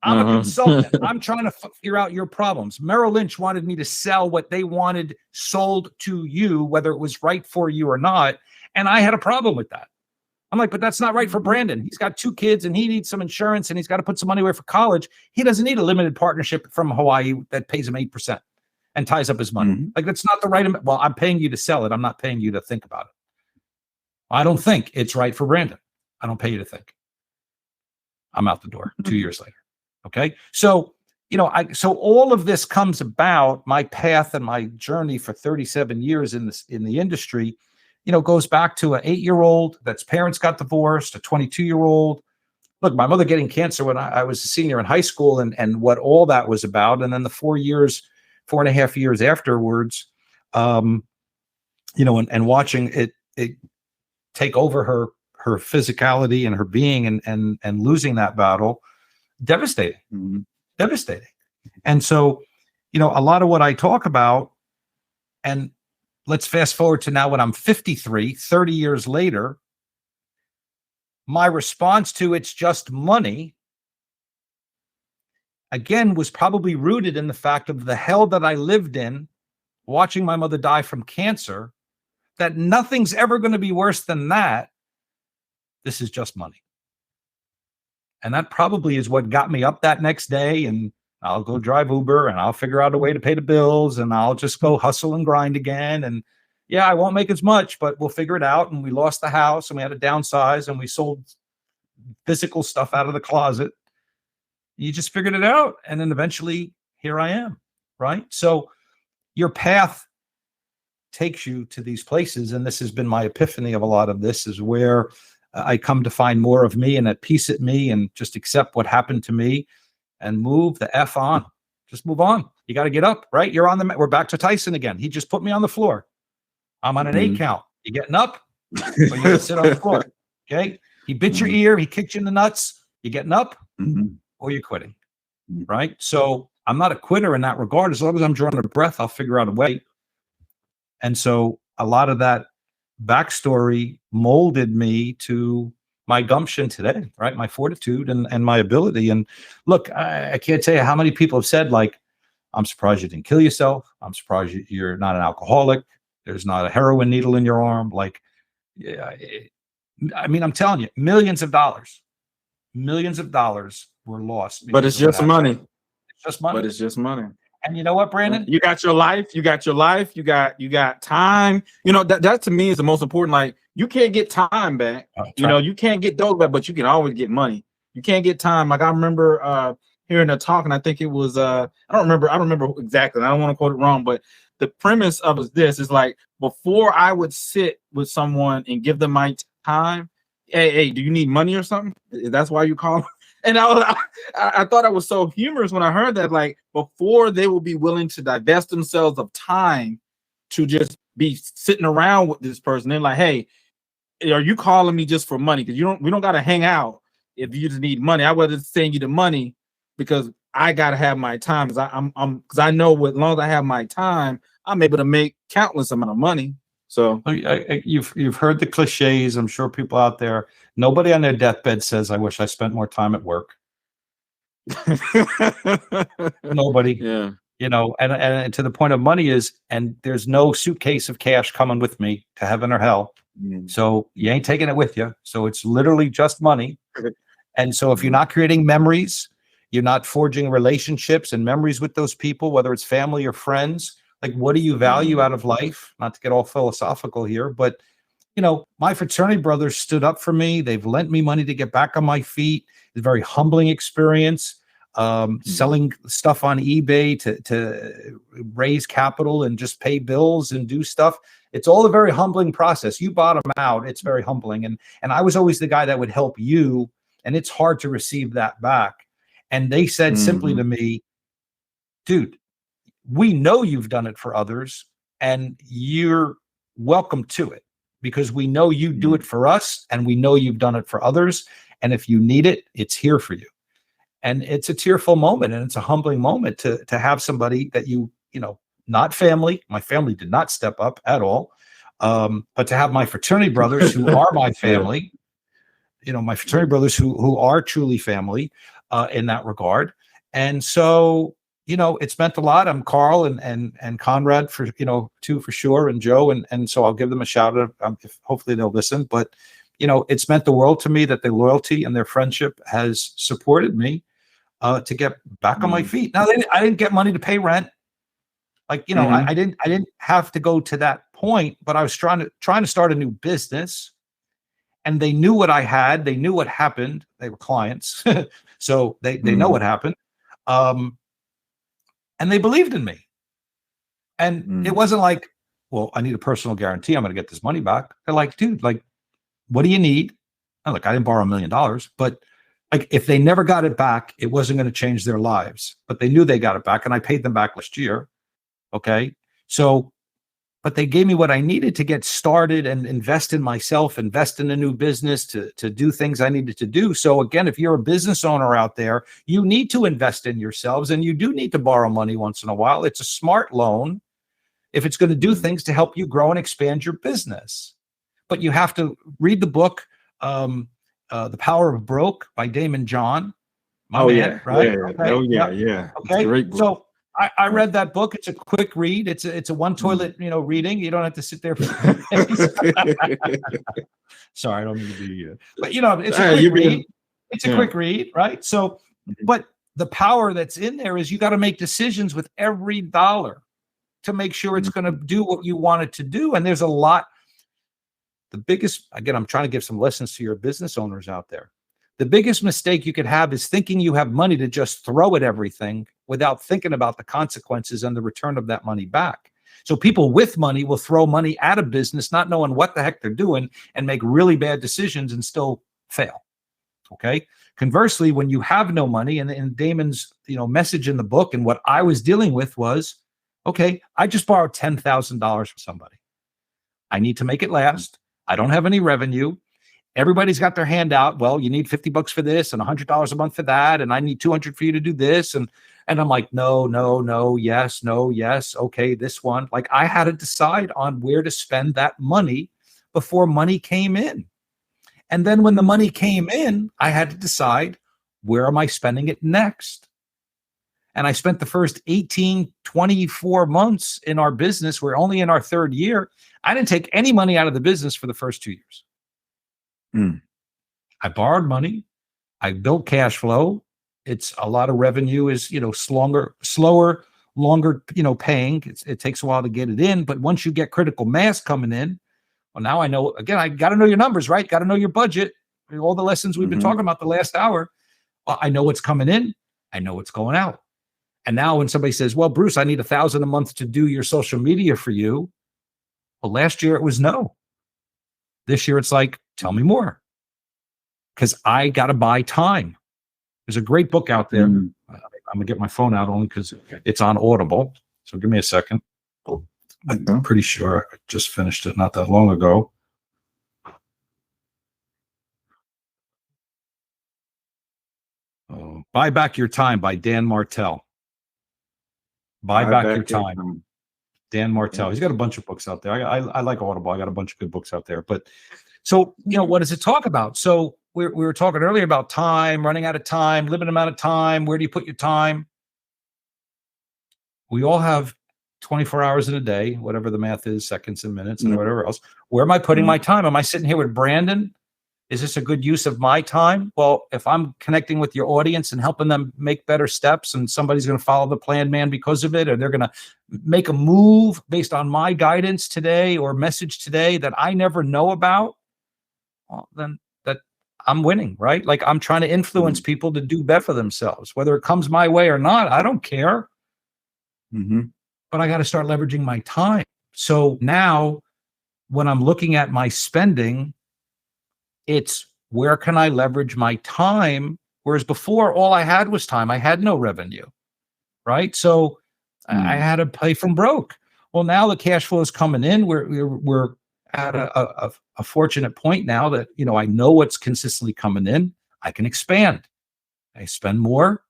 I'm a consultant. I'm trying to figure out your problems. Merrill Lynch wanted me to sell what they wanted sold to you, whether it was right for you or not. And I had a problem with that. I'm like, but that's not right for Brandon. He's got 2 kids and he needs some insurance and he's got to put some money away for college. He doesn't need a limited partnership from Hawaii that pays him 8% and ties up his money. Like, that's not the right amount. Well, I'm paying you to sell it. I'm not paying you to think about it. I don't think it's right for Brandon. I don't pay you to think. I'm out the door 2 years later. Okay. So, so all of this comes about, my path and my journey for 37 years in the industry, goes back to an 8-year-old that's parents got divorced, a 22-year-old. Look, my mother getting cancer when I was a senior in high school, and what all that was about. And then the 4.5 years afterwards, and watching it take over her physicality and her being, and losing that battle, devastating. Mm-hmm. Devastating. And so, a lot of what I talk about, and let's fast forward to now when I'm 53, 30 years later, my response to "it's just money" again was probably rooted in the fact of the hell that I lived in watching my mother die from cancer, that nothing's ever going to be worse than that. This is just money. And that probably is what got me up that next day, and I'll go drive Uber, and I'll figure out a way to pay the bills, and I'll just go hustle and grind again. And yeah, I won't make as much, but we'll figure it out. And we lost the house, and we had to downsize, and we sold physical stuff out of the closet. You just figured it out. And then eventually here I am. Right. So your path takes you to these places. And this has been my epiphany of a lot of this, is where I come to find more of me and at peace at me, and just accept what happened to me and move the F on. Just move on. You got to get up, right? We're back to Tyson again. He just put me on the floor. I'm on an 8 count. You getting up? Or you gonna sit on the floor? Okay. He bit your ear. He kicked you in the nuts. You getting up, or you're quitting, right? So I'm not a quitter in that regard. As long as I'm drawing a breath, I'll figure out a way. And so a lot of that backstory molded me to my gumption today, right? My fortitude and my ability. And look, I can't tell you how many people have said, like, I'm surprised you didn't kill yourself. I'm surprised you're not an alcoholic. There's not a heroin needle in your arm. Like, I'm telling you, millions of dollars were lost. But it's just money. It's just money. But it's just money. And you know what, Brandon? You got your life. You got time. That to me is the most important. Like, you can't get time back. You can't get those back, but you can always get money. You can't get time. Like, I remember hearing a talk, and I think it was I don't remember exactly. I don't want to quote it wrong, but the premise of this is like, before I would sit with someone and give them my time, hey, do you need money or something? That's why you call? And I thought it was so humorous when I heard that, like, before they will be willing to divest themselves of time to just be sitting around with this person, they're like, hey, are you calling me just for money? Because we don't got to hang out if you just need money. I'd rather send you the money because I got to have my time. Because I know as long as I have my time, I'm able to make countless amount of money. So you've heard the cliches. I'm sure people out there, nobody on their deathbed says, I wish I spent more time at work. Nobody. Yeah. And to the point of money is, and there's no suitcase of cash coming with me to heaven or hell. So you ain't taking it with you. So it's literally just money. And so if you're not creating memories, you're not forging relationships and memories with those people, whether it's family or friends, like, what do you value out of life? Not to get all philosophical here, but, my fraternity brothers stood up for me. They've lent me money to get back on my feet. It's a very humbling experience. Selling stuff on eBay to raise capital and just pay bills and do stuff. It's all a very humbling process. You bottom out, it's very humbling. And I was always the guy that would help you, and it's hard to receive that back. And they said simply to me, dude, we know you've done it for others, and you're welcome to it, because we know you do it for us, and we know you've done it for others. And if you need it, it's here for you. And it's a tearful moment, and it's a humbling moment to have somebody that not family. My family did not step up at all. But to have my fraternity brothers who are my family, my fraternity brothers who are truly family in that regard. And so, it's meant a lot. I'm Carl and Conrad for, too, for sure. And Joe. And so I'll give them a shout out. If hopefully they'll listen, but it's meant the world to me that their loyalty and their friendship has supported me to get back on my feet. Now, I didn't get money to pay rent. Like, I didn't have to go to that point, but I was trying to start a new business, and they knew what I had. They knew what happened. They were clients. So they know what happened. and they believed in me. And it wasn't like, well, I need a personal guarantee I'm going to get this money back. They're like, dude, like, what do you need? And look, I didn't borrow $1 million, but like, if they never got it back, it wasn't going to change their lives. But they knew they got it back, and I paid them back last year. Okay. So, but they gave me what I needed to get started and invest in myself, invest in a new business, to do things I needed to do. So again, if you're a business owner out there, you need to invest in yourselves, and you do need to borrow money once in a while. It's a smart loan if it's going to do things to help you grow and expand your business. But you have to read the book, The Power of Broke by Damon John. Right? Yeah. Okay. Oh yeah, yeah. Okay. Great book. So I read that book. It's a quick read. It's a one toilet, reading. You don't have to sit there. Sorry, I don't mean to be, but it's a quick read. It's a quick read, right? So, but the power that's in there is you got to make decisions with every dollar to make sure it's going to do what you want it to do. And there's a lot. The biggest, again, I'm trying to give some lessons to your business owners out there. The biggest mistake you could have is thinking you have money to just throw at everything without thinking about the consequences and the return of that money back. So people with money will throw money at a business, not knowing what the heck they're doing, and make really bad decisions and still fail. Okay. Conversely, when you have no money, and Damon's message in the book and what I was dealing with was, okay, I just borrowed $10,000 from somebody. I need to make it last. I don't have any revenue. Everybody's got their hand out. Well, you need $50 for this and $100 a month for that. And I need 200 for you to do this. And I'm like, no, yes, no, yes. Okay, this one. Like, I had to decide on where to spend that money before money came in. And then when the money came in, I had to decide, where am I spending it next? And I spent the first 18, 24 months in our business. We're only in our third year. I didn't take any money out of the business for the first 2 years. I borrowed money. I built cash flow. It's a lot of revenue is, slower, longer, paying. It takes a while to get it in. But once you get critical mass coming in, well, now I know, again, I got to know your numbers, right? Got to know your budget. All the lessons we've been talking about the last hour. Well, I know what's coming in. I know what's going out. And now when somebody says, well, Bruce, I need $1,000 a month to do your social media for you. Well, last year it was no. This year it's like, tell me more. Because I got to buy time. There's a great book out there. I'm going to get my phone out only because it's on Audible. So give me a second. I'm pretty sure I just finished it not that long ago. Buy Back Your Time by Dan Martell. Buy Back Your Time. Dan Martell. He's got a bunch of books out there. I like Audible. I got a bunch of good books out there. But so, what does it talk about? So we were talking earlier about time, running out of time, limited amount of time. Where do you put your time? We all have 24 hours in a day, whatever the math is, seconds and minutes and whatever else. Where am I putting my time? Am I sitting here with Brandon? Is this a good use of my time? Well, if I'm connecting with your audience and helping them make better steps, and somebody's going to follow the plan, man, because of it, or they're going to make a move based on my guidance today or message today that I never know about, well, then that I'm winning, right? Like, I'm trying to influence people to do better for themselves, whether it comes my way or not. I don't care. But I got to start leveraging my time. So now when I'm looking at my spending, it's where can I leverage my time? Whereas before, all I had was time. I had no revenue, right? So I had to pay from broke. Well, now the cash flow is coming in. We're at a fortunate point now that, I know what's consistently coming in. I can expand. I spend more,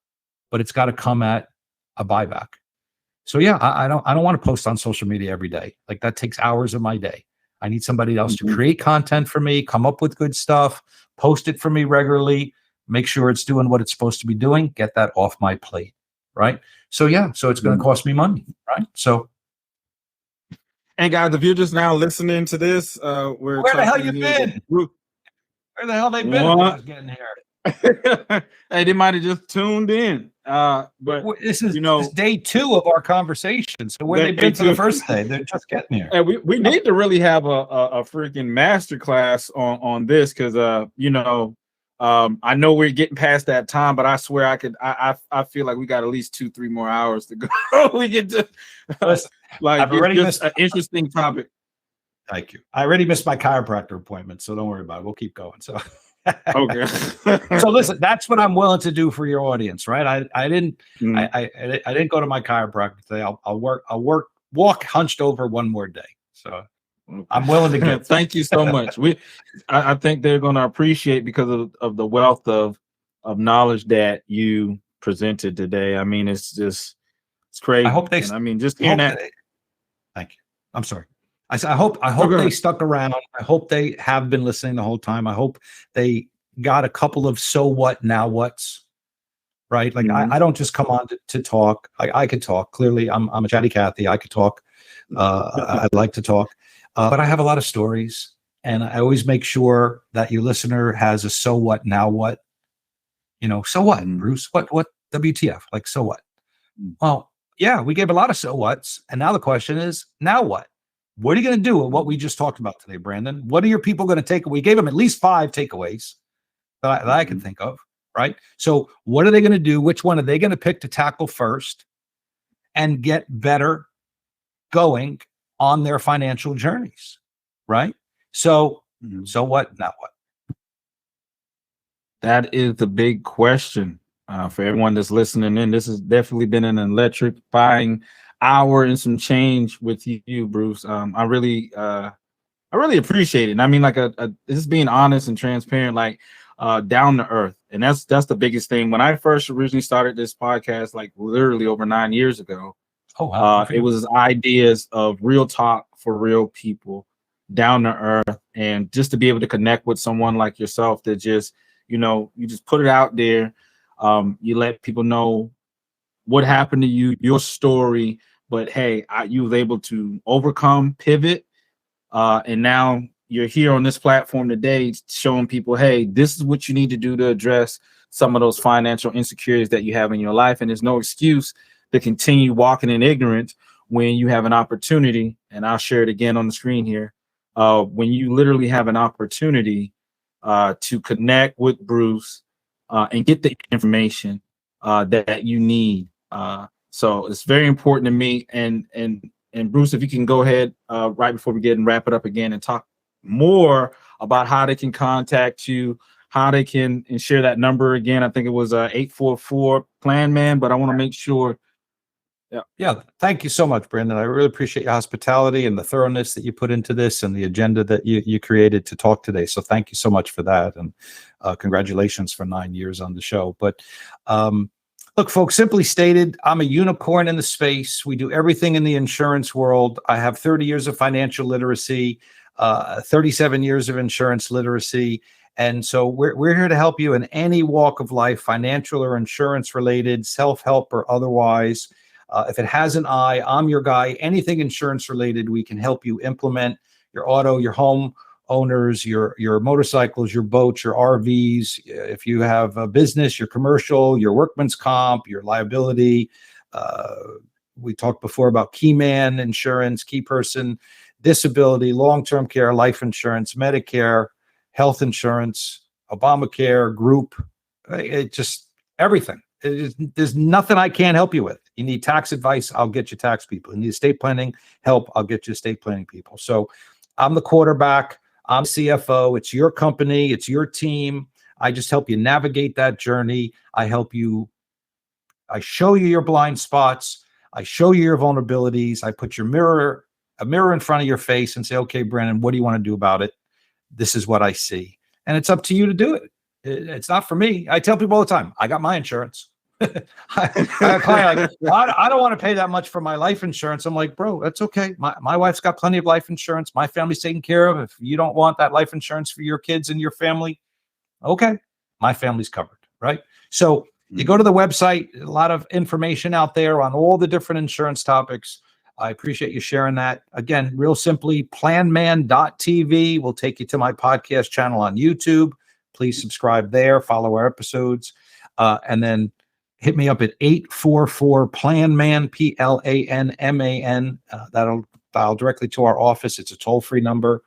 but it's got to come at a buyback. So yeah, I don't want to post on social media every day. Like, that takes hours of my day. I need somebody else to create content for me, come up with good stuff, post it for me regularly, make sure it's doing what it's supposed to be doing, get that off my plate, right? So yeah, so it's going to cost me money, right? So, and guys, if you're just now listening to this, where the hell you been? Where the hell they been? I was getting here. Hey, they might have just tuned in. But this is this is day 2 of our conversation. So where they've been for the first day, they're just getting here. And we need to really have a freaking master class on this, because I know we're getting past that time, but I swear I feel like we got at least 2-3 more hours to go. We get to Listen, like I've it's already just missed. an interesting topic. Thank you. I already missed my chiropractor appointment, so don't worry about it. We'll keep going. So, Okay. so listen, that's what I'm willing to do for your audience, right? I didn't Mm. I didn't go to my chiropractor today. I'll walk hunched over one more day. So I'm willing to get. Thank you so much. I think they're going to appreciate because of the wealth of knowledge that you presented today. I mean, it's crazy. I hope they. And I mean, just I hearing hope that. they- Thank you. I'm sorry. I hope go they ahead. stuck around. I hope they have been listening the whole time. I hope they got a couple of so what now what's right. Like Mhm. I don't just come on to talk. I could talk. Clearly, I'm a chatty Cathy. I could talk. I like to talk, but I have a lot of stories, and I always make sure that your listener has a so what now what. So what, Mhm. Bruce? What WTF? Like so what? Mm. Well, yeah, we gave a lot of so whats, and now the question is, now what? What are you going to do with what we just talked about today, Brandon? What are your people going to take? We gave them at least 5 takeaways that I can think of, right? So, what are they going to do? Which one are they going to pick to tackle first and get better going on their financial journeys, right? So, Mhm. so what? Now what? That is the big question for everyone that's listening in. This has definitely been an electrifying hour and some change with you, Bruce. I really appreciate it. And I mean, like this is being honest and transparent, like down to earth. And that's the biggest thing. When I first originally started this podcast, like literally over 9 years ago, Oh, wow. Good for it you. was ideas of real talk for real people, down to earth, and just to be able to connect with someone like yourself that just, you just put it out there. You let people know what happened to you, your story, but hey, you was able to overcome, pivot, and now you're here on this platform today showing people, hey, this is what you need to do to address some of those financial insecurities that you have in your life. And there's no excuse to continue walking in ignorance when you have an opportunity. And I'll share it again on the screen here. When you literally have an opportunity to connect with Bruce and get the information that you need. So it's very important to me. And Bruce, if you can go ahead right before we get and wrap it up again and talk more about how they can contact you, how they can and share that number again. I think it was 844 Plan Man, but I want to make sure. Yeah. Thank you so much, Brandon. I really appreciate your hospitality and the thoroughness that you put into this and the agenda that you created to talk today. So thank you so much for that. And congratulations for 9 years on the show. But look, folks, simply stated, I'm a unicorn in the space. We do everything in the insurance world. I have 30 years of financial literacy, 37 years of insurance literacy. And so we're here to help you in any walk of life, financial or insurance related, self-help or otherwise. If it has an I, I'm your guy. Anything insurance related, we can help you implement your auto, your home owners, your motorcycles, your boats, your RVs. If you have a business, your commercial, your workman's comp, your liability. We talked before about key man insurance, key person, disability, long-term care, life insurance, Medicare, health insurance, Obamacare, group, it just everything. There's nothing I can't help you with. You need tax advice, I'll get you tax people. You need estate planning help, I'll get you estate planning people. So I'm the quarterback, I'm CFO, it's your company, it's your team. I just help you navigate that journey. I show you your blind spots. I show you your vulnerabilities. I put a mirror in front of your face and say, okay, Brandon, what do you want to do about it? This is what I see. And it's up to you to do it. It's not for me. I tell people all the time, I got my insurance. I have a client like, I don't want to pay that much for my life insurance. I'm like, bro, that's okay. My wife's got plenty of life insurance. My family's taken care of. If you don't want that life insurance for your kids and your family, okay, my family's covered, right? So you go to the website, a lot of information out there on all the different insurance topics. I appreciate you sharing that. Again, real simply, planman.tv will take you to my podcast channel on YouTube. Please subscribe there, follow our episodes, and then hit me up at 844 PLANMAN, PLANMAN. That'll dial directly to our office. It's a toll-free number.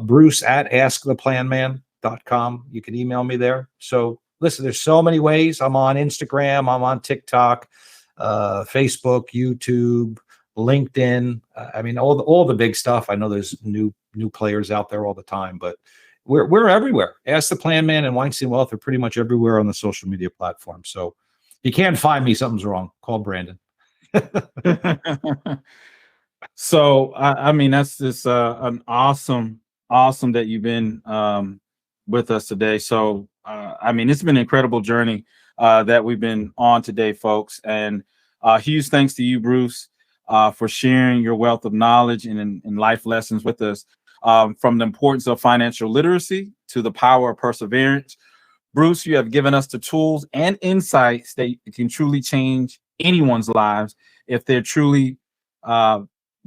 Bruce at Ask the Plan Man. rick.com. You can email me there. So listen, there's so many ways. I'm on Instagram. I'm on TikTok, Facebook, YouTube, LinkedIn. I mean, all the big stuff. I know there's new players out there all the time, but we're everywhere. Ask the Plan Man and Weinstein Wealth are pretty much everywhere on the social media platform. So if you can't find me, something's wrong. Call Brandon. So I mean, that's just an awesome that you've been with us today. So I mean, it's been an incredible journey that we've been on today, folks. And huge thanks to you, Bruce, for sharing your wealth of knowledge and life lessons with us, from the importance of financial literacy to the power of perseverance. Bruce, you have given us the tools and insights that can truly change anyone's lives if they're truly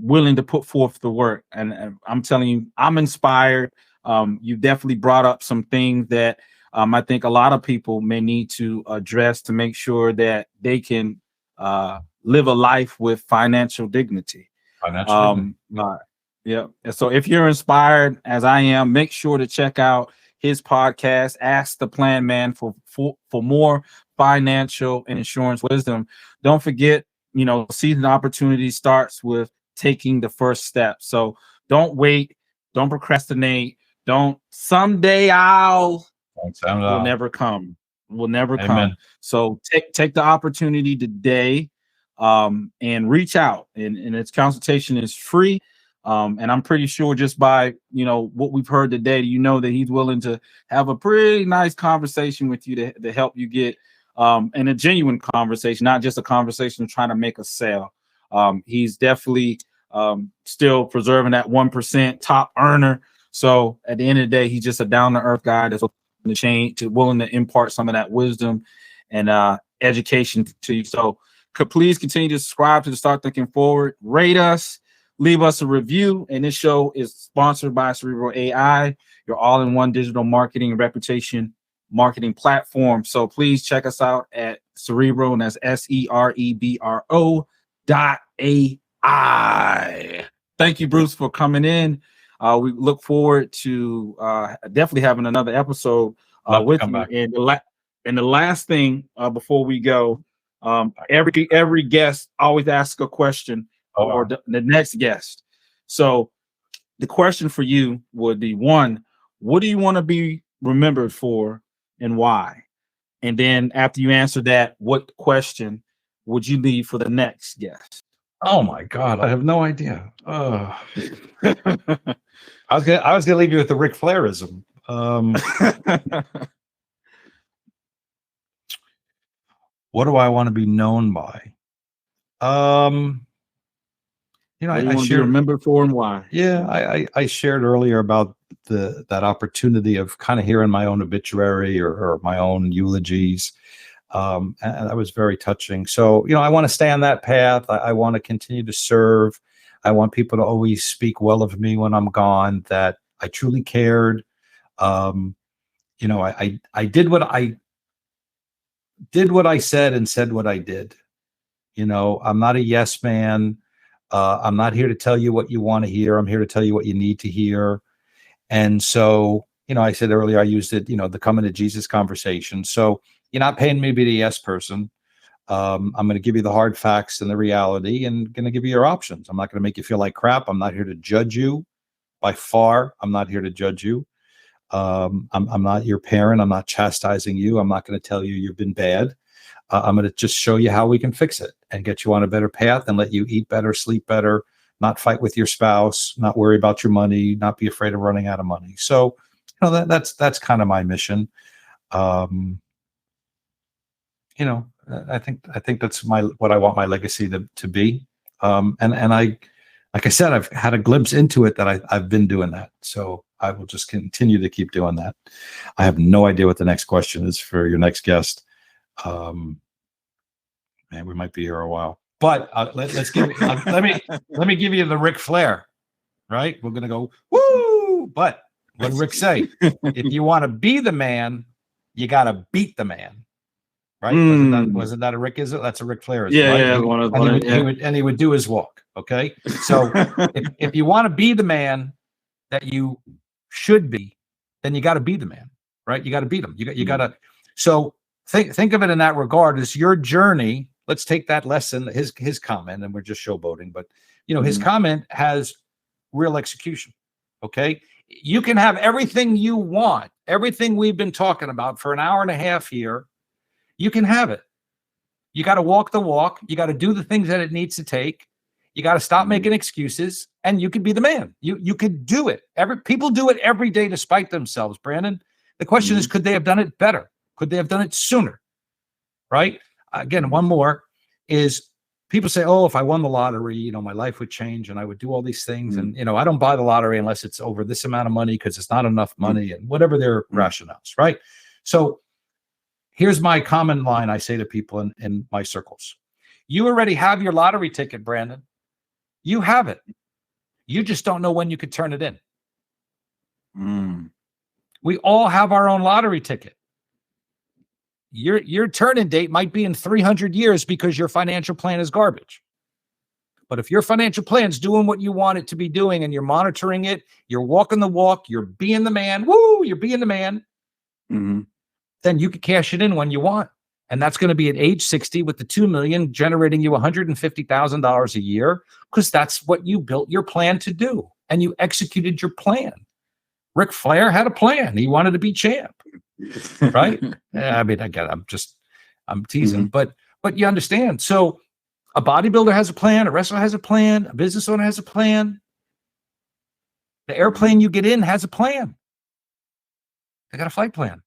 willing to put forth the work. And I'm telling you, I'm inspired. You definitely brought up some things that I think a lot of people may need to address to make sure that they can live a life with financial dignity. Yeah. So if you're inspired as I am, make sure to check out his podcast, Ask the Plan Man, for more financial and insurance wisdom. Don't forget, seizing opportunity starts with taking the first step. So don't wait, don't procrastinate, someday will never come. Come. So take the opportunity today, and reach out, and its consultation is free. And I'm pretty sure just by what we've heard today, that he's willing to have a pretty nice conversation with you to help you get and a genuine conversation, not just a conversation trying to make a sale. He's definitely still preserving that 1% top earner. So at the end of the day, he's just a down-to-earth guy that's willing to impart some of that wisdom and education to you. So please continue to subscribe to the Start Thinking Forward, rate us, leave us a review. And this show is sponsored by Cerebro AI, your all-in-one digital marketing and reputation marketing platform. So please check us out at Cerebro, and that's SEREBRO.ai. Thank you, Bruce, for coming in. We look forward to definitely having another episode with you. And the last thing before we go, every guest always asks a question, or the next guest. So the question for you would be, one, what do you want to be remembered for and why? And then after you answer that, what question would you leave for the next guest? Oh my God, I have no idea. I was gonna leave you with the Ric Flairism. What do I want to be known by? I shared remembered for and why. Yeah, I shared earlier about that opportunity of kind of hearing my own obituary or my own eulogies. And that was very touching. So, I want to stay on that path. I want to continue to serve. I want people to always speak well of me when I'm gone, that I truly cared. I did what I said and said what I did. I'm not a yes man. I'm not here to tell you what you want to hear. I'm here to tell you what you need to hear. And so, I said earlier, I used it, the coming to Jesus conversation. So you're not paying me to be the yes person. I'm going to give you the hard facts and the reality, and going to give you your options. I'm not going to make you feel like crap. I'm not here to judge you. By far, I'm not here to judge you. I'm not your parent. I'm not chastising you. I'm not going to tell you you've been bad. I'm going to just show you how we can fix it and get you on a better path and let you eat better, sleep better, not fight with your spouse, not worry about your money, not be afraid of running out of money. So, that's kind of my mission. I think that's what I want my legacy to be. And I, like I said, I've had a glimpse into it that I've been doing that. So I will just continue to keep doing that. I have no idea what the next question is for your next guest. Man, we might be here a while, but let's give. let me give you the Ric Flair. Right, we're gonna go woo. But what did Rick say? If you want to be the man, you got to beat the man. Right? Wasn't that a Rick? Is it? That's a Ric Flair. Yeah, right? Yeah. He would do his walk. Okay, so if you want to be the man that you should be, then you got to be the man, right? You got to beat them. You got to. So think of it in that regard as your journey. Let's take that lesson, his comment, and we're just showboating, but his comment has real execution. Okay. You can have everything you want, everything we've been talking about for an hour and a half here. You can have it. You got to walk the walk. You got to do the things that it needs to take. You got to stop making excuses, and you could be the man. You could do it. People do it every day despite themselves, Brandon. The question is, could they have done it better? Could they have done it sooner? Right? Again, one more is people say, oh, if I won the lottery, my life would change and I would do all these things. And, I don't buy the lottery unless it's over this amount of money because it's not enough money and whatever their rationales, right? So here's my common line I say to people in my circles. You already have your lottery ticket, Brandon. You have it. You just don't know when you could turn it in. We all have our own lottery ticket. Your turn-in date might be in 300 years because your financial plan is garbage. But if your financial plan's doing what you want it to be doing and you're monitoring it, you're walking the walk, you're being the man, you're being the man, then you can cash it in when you want. And that's going to be at age 60 with the $2 million generating you $150,000 a year because that's what you built your plan to do. And you executed your plan. Ric Flair had a plan. He wanted to be champ. Right? I mean, again, I'm teasing, but you understand. So a bodybuilder has a plan, a wrestler has a plan, a business owner has a plan. The airplane you get in has a plan. They got a flight plan.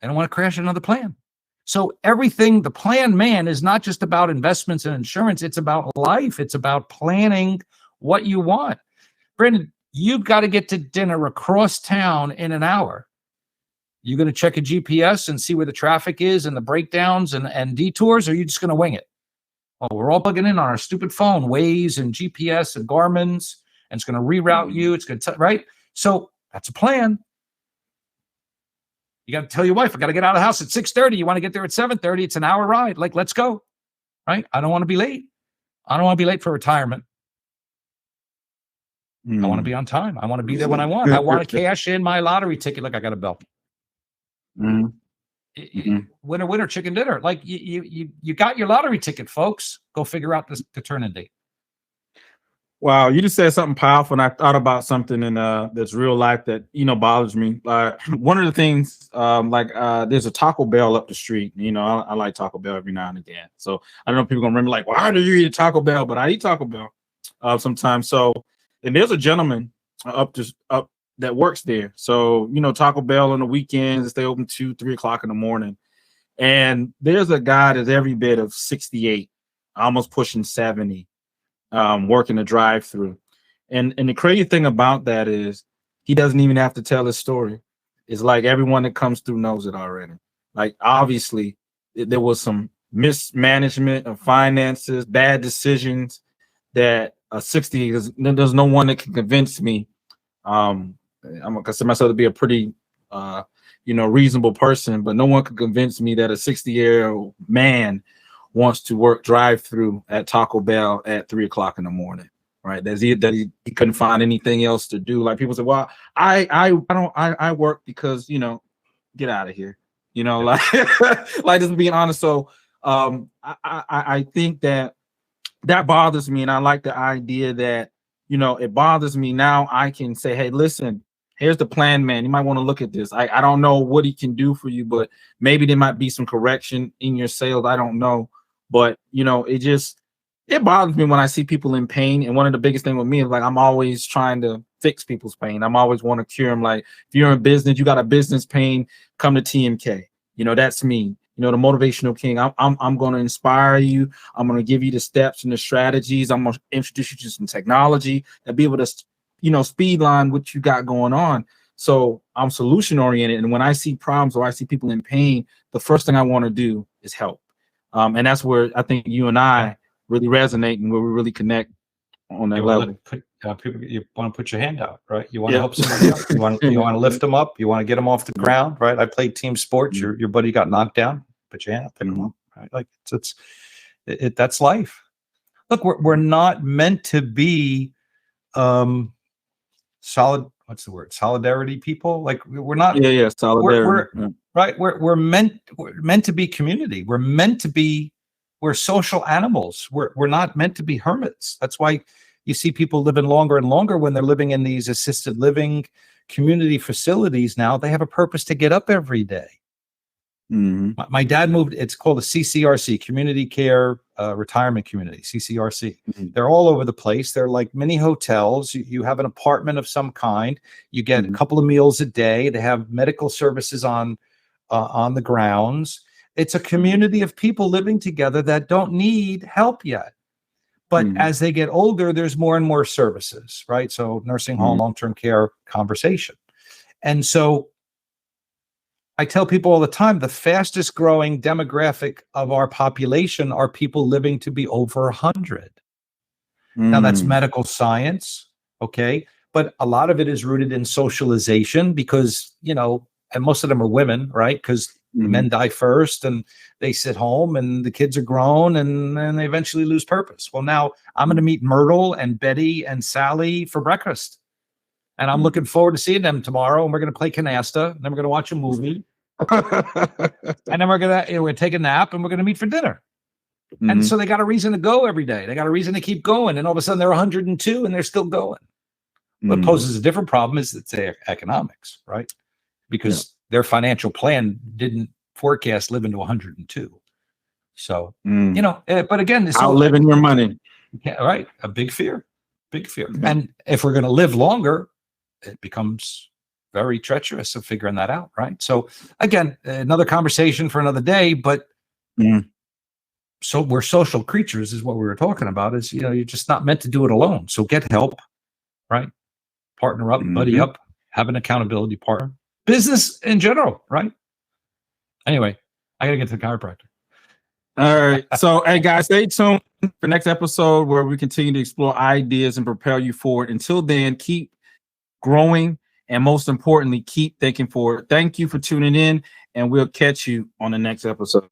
They don't want to crash another plane. So everything, the plan man is not just about investments and insurance. It's about life. It's about planning what you want. Brandon, you've got to get to dinner across town in an hour. You going to check a GPS and see where the traffic is and the breakdowns and detours, or are you just going to wing it? Well, we're all plugging in on our stupid phone, Waze and GPS and Garmin's, and it's going to reroute you. It's going to, right? So that's a plan. You got to tell your wife, I got to get out of the house at 6:30. You want to get there at 7:30. It's an hour ride. Like, let's go. Right? I don't want to be late. I don't want to be late for retirement. I want to be on time. I want to be there when I want. I want to cash in my lottery ticket. Like I got a bill. Winner, chicken dinner. Like you got your lottery ticket, folks. Go figure out the turn-in date. Wow, you just said something powerful, and I thought about something in that's real life that bothers me. One of the things, there's a Taco Bell up the street. I like Taco Bell every now and again. So I don't know if people gonna remember, like, why do you eat a Taco Bell? But I eat Taco Bell sometimes. So, and there's a gentleman up that works there. So Taco Bell on the weekends, they open 2, 3 o'clock in the morning, and there's a guy that's every bit of 68, almost pushing 70. Working the drive-through, and the crazy thing about that is he doesn't even have to tell his story. It's like everyone that comes through knows it already. Like, obviously there was some mismanagement of finances, bad decisions that 60 there's no one that can convince me. I'm gonna consider myself to be a pretty reasonable person, but no one can convince me that a 60-year-old man wants to work drive-through at Taco Bell at 3 o'clock in the morning, right? That he couldn't find anything else to do. Like, people say, well, I work because, get out of here, like, like, just being honest. So I think that bothers me. And I like the idea that, it bothers me. Now I can say, hey, listen, here's the plan, man. You might want to look at this. I don't know what he can do for you, but maybe there might be some correction in your sales. I don't know. But, it bothers me when I see people in pain. And one of the biggest things with me is, like, I'm always trying to fix people's pain. I'm always want to cure them. Like, if you're in business, you got a business pain, come to TMK. That's me. The motivational king. I'm going to inspire you. I'm going to give you the steps and the strategies. I'm going to introduce you to some technology and be able to, speed line what you got going on. So I'm solution oriented. And when I see problems or I see people in pain, the first thing I want to do is help. And that's where I think you and I really resonate and where we really connect on that level. You want to put your hand out, right? You want to help somebody out. You want to lift them up. You want to get them off the ground, right? I played team sports. Your buddy got knocked down. Put your hand up, pick them up, right? Like, that's life. Look, we're not meant to be solid what's the word? Solidarity people. Like we're not, Yeah, solidarity. right. We're meant to be community. We're social animals. We're not meant to be hermits. That's why you see people living longer and longer when they're living in these assisted living community facilities. Now they have a purpose to get up every day. Mm-hmm. My dad moved, it's called a CCRC, Community Care Retirement Community, CCRC. Mm-hmm. They're all over the place. They're like mini hotels. You have an apartment of some kind. You get a couple of meals a day. They have medical services on the grounds. It's a community of people living together that don't need help yet. But as they get older, there's more and more services, right? So nursing home, long-term care, conversation. And so I tell people all the time, the fastest growing demographic of our population are people living to be over 100. Now that's medical science, okay? But a lot of it is rooted in socialization because, and most of them are women, right? Because men die first and they sit home and the kids are grown and then they eventually lose purpose. Well, now I'm going to meet Myrtle and Betty and Sally for breakfast. And I'm looking forward to seeing them tomorrow. And we're going to play canasta. And then we're going to watch a movie. And then we're going to take a nap and we're going to meet for dinner. And so they got a reason to go every day. They got a reason to keep going. And all of a sudden they're 102 and they're still going. What poses a different problem is it's their economics, right? Because their financial plan didn't forecast living to 102. So, but again, outliving your money. Yeah, right. A big fear. And if we're going to live longer, it becomes very treacherous of figuring that out, right? So again, another conversation for another day, but so we're social creatures is what we were talking about is, you're just not meant to do it alone. So get help, right? Partner up, buddy up, have an accountability partner, business in general, right? Anyway, I got to get to the chiropractor. All right. So, hey guys, stay tuned for next episode where we continue to explore ideas and propel you forward. Until then, keep growing and most importantly, keep thinking forward. Thank you for tuning in and we'll catch you on the next episode.